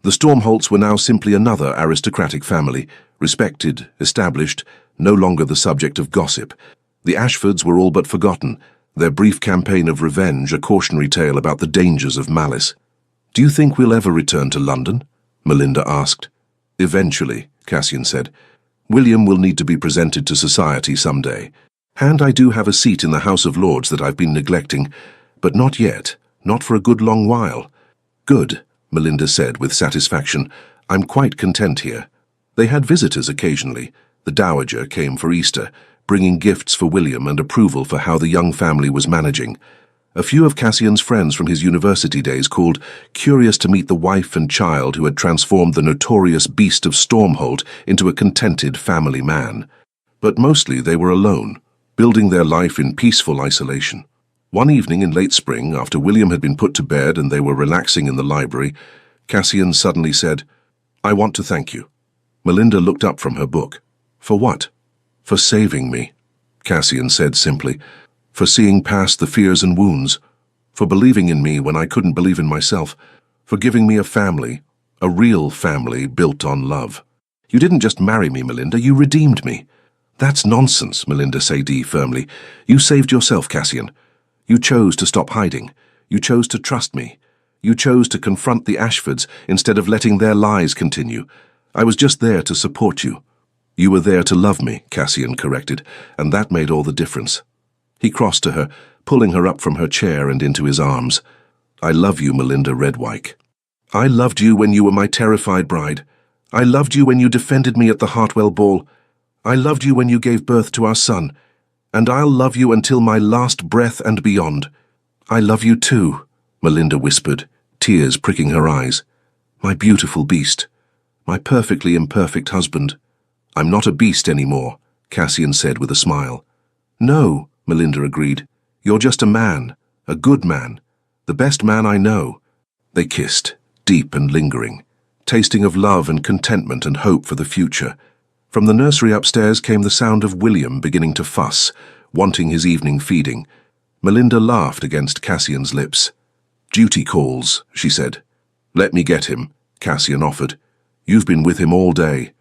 The Stormholts were now simply another aristocratic family, respected, established, no longer the subject of gossip. The Ashfords were all but forgotten, their brief campaign of revenge a cautionary tale about the dangers of malice. Do you think we'll ever return to London? Melinda asked. Eventually, Cassian said. William will need to be presented to society someday. And I do have a seat in the House of Lords that I've been neglecting, but not yet, not for a good long while. Good, Melinda said with satisfaction. I'm quite content here. They had visitors occasionally. The Dowager came for Easter, bringing gifts for William and approval for how the young family was managing. A few of Cassian's friends from his university days called, curious to meet the wife and child who had transformed the notorious beast of Stormholt into a contented family man. But mostly they were alone, building their life in peaceful isolation. One evening in late spring, after William had been put to bed and they were relaxing in the library, Cassian suddenly said, I want to thank you. Melinda looked up from her book. For what? For saving me, Cassian said simply. For seeing past the fears and wounds. For believing in me when I couldn't believe in myself. For giving me a family, a real family built on love. You didn't just marry me, Melinda, you redeemed me. That's nonsense, Melinda said firmly. You saved yourself, Cassian. You chose to stop hiding. You chose to trust me. You chose to confront the Ashfords instead of letting their lies continue. I was just there to support you. You were there to love me, Cassian corrected, and that made all the difference. He crossed to her, pulling her up from her chair and into his arms. I love you, Melinda Redwyke. I loved you when you were my terrified bride. I loved you when you defended me at the Hartwell ball. I loved you when you gave birth to our son. And I'll love you until my last breath and beyond. I love you too, Melinda whispered, tears pricking her eyes. My beautiful beast. My perfectly imperfect husband. I'm not a beast anymore, Cassian said with a smile. No, Melinda agreed. You're just a man, a good man, the best man I know. They kissed, deep and lingering, tasting of love and contentment and hope for the future. From the nursery upstairs came the sound of William beginning to fuss, wanting his evening feeding. Melinda laughed against Cassian's lips. Duty calls, she said. Let me get him, Cassian offered. You've been with him all day.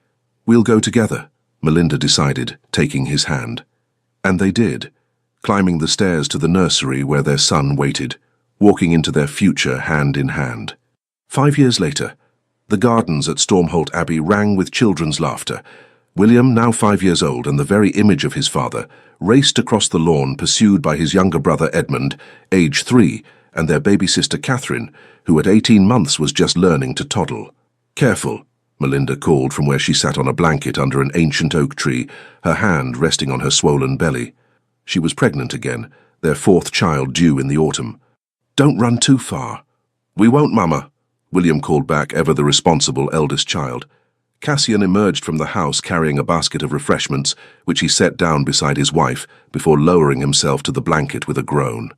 We'll go together, Melinda decided, taking his hand. And they did, climbing the stairs to the nursery where their son waited, walking into their future hand in hand. 5 years later, the gardens at Stormholt Abbey rang with children's laughter. William, now 5 years old and the very image of his father, raced across the lawn pursued by his younger brother Edmund, age 3, and their baby sister Catherine, who at 18 months was just learning to toddle. Careful, Melinda called from where she sat on a blanket under an ancient oak tree, her hand resting on her swollen belly. She was pregnant again, their 4th child due in the autumn. Don't run too far. We won't, Mama, William called back, ever the responsible eldest child. Cassian emerged from the house carrying a basket of refreshments, which he set down beside his wife before lowering himself to the blanket with a groan.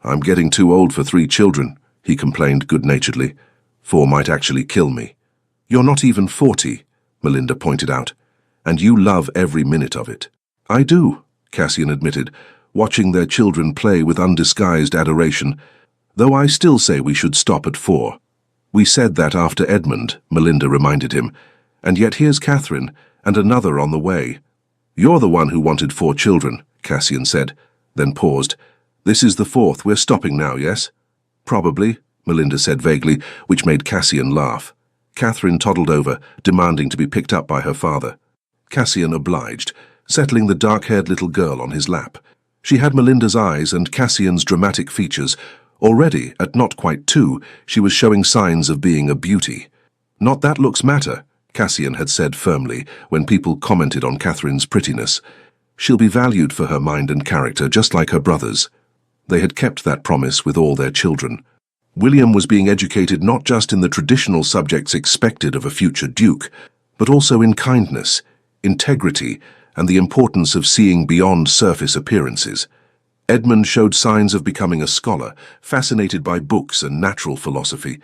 I'm getting too old for 3 children, he complained good-naturedly. 4 might actually kill me. You're not even 40, Melinda pointed out, and you love every minute of it. I do, Cassian admitted, watching their children play with undisguised adoration, though I still say we should stop at 4. We said that after Edmund, Melinda reminded him, and yet here's Catherine, and another on the way. You're the one who wanted 4 children, Cassian said, then paused. This is the 4th, we're stopping now, yes? Probably, Melinda said vaguely, which made Cassian laugh. Catherine toddled over, demanding to be picked up by her father. Cassian obliged, settling the dark-haired little girl on his lap. She had Melinda's eyes and Cassian's dramatic features. Already, at not quite 2, she was showing signs of being a beauty. Not that looks matter, Cassian had said firmly when people commented on Catherine's prettiness. She'll be valued for her mind and character just like her brothers. They had kept that promise with all their children. William was being educated not just in the traditional subjects expected of a future duke, but also in kindness, integrity, and the importance of seeing beyond surface appearances. Edmund showed signs of becoming a scholar, fascinated by books and natural philosophy,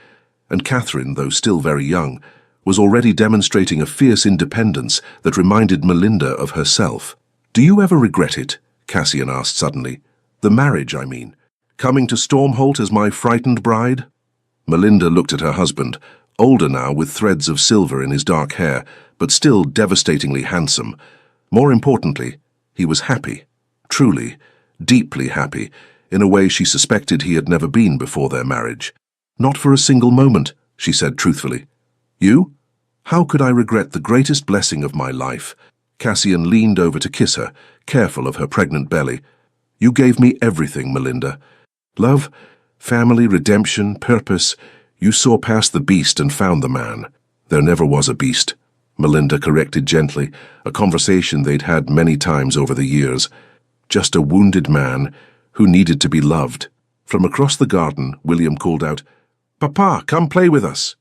and Catherine, though still very young, was already demonstrating a fierce independence that reminded Melinda of herself. "Do you ever regret it?" Cassian asked suddenly. "The marriage, I mean. Coming to Stormholt as my frightened bride?" Melinda looked at her husband, older now with threads of silver in his dark hair, but still devastatingly handsome. More importantly, he was happy. Truly, deeply happy, in a way she suspected he had never been before their marriage. "Not for a single moment," she said truthfully. "You? How could I regret the greatest blessing of my life?" Cassian leaned over to kiss her, careful of her pregnant belly. "You gave me everything, Melinda. Love, family, redemption, purpose. You saw past the beast and found the man." "There never was a beast," Melinda corrected gently, a conversation they'd had many times over the years. "Just a wounded man who needed to be loved." From across the garden, William called out, "Papa, come play with us."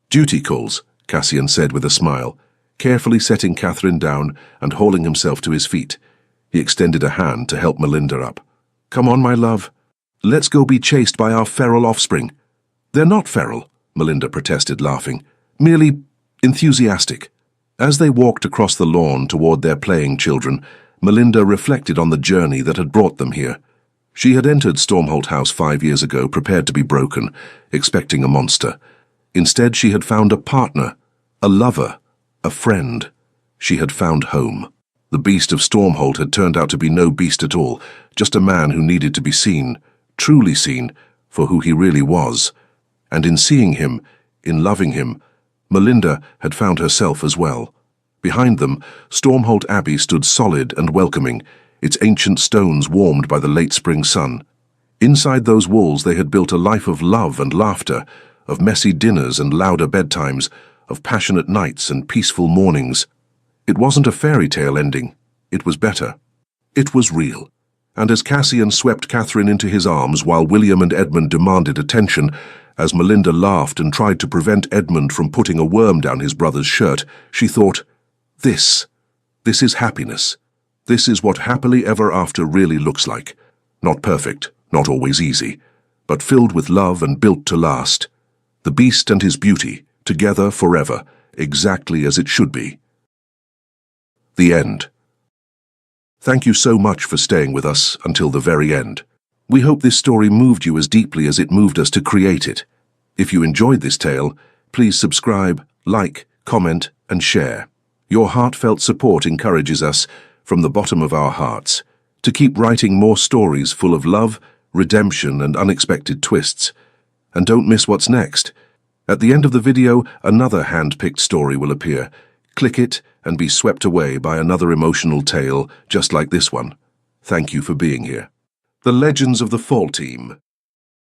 "Duty calls," Cassian said with a smile, carefully setting Catherine down and hauling himself to his feet. He extended a hand to help Melinda up. "Come on, my love. Let's go be chased by our feral offspring." "They're not feral," Melinda protested, laughing. "Merely enthusiastic." As they walked across the lawn toward their playing children, Melinda reflected on the journey that had brought them here. She had entered Stormholt House 5 years ago, prepared to be broken, expecting a monster. Instead, she had found a partner, a lover, a friend. She had found home. The beast of Stormholt had turned out to be no beast at all, just a man who needed to be seen, truly seen, for who he really was. And in seeing him, in loving him, Melinda had found herself as well. Behind them, Stormholt Abbey stood solid and welcoming, its ancient stones warmed by the late spring sun. Inside those walls they had built a life of love and laughter, of messy dinners and louder bedtimes, of passionate nights and peaceful mornings. It wasn't a fairy tale ending. It was better. It was real. And as Cassian swept Catherine into his arms while William and Edmund demanded attention, as Melinda laughed and tried to prevent Edmund from putting a worm down his brother's shirt, she thought, This is happiness. This is what happily ever after really looks like. Not perfect, not always easy, but filled with love and built to last. The beast and his beauty, together forever, exactly as it should be." The end. Thank you so much for staying with us until the very end. We hope this story moved you as deeply as it moved us to create it. If you enjoyed this tale, please subscribe, like, comment, and share. Your heartfelt support encourages us, from the bottom of our hearts, to keep writing more stories full of love, redemption, and unexpected twists. And don't miss what's next. At the end of the video, another hand-picked story will appear. Click it and be swept away by another emotional tale just like this one. Thank you for being here. The Legends of the Fall Team.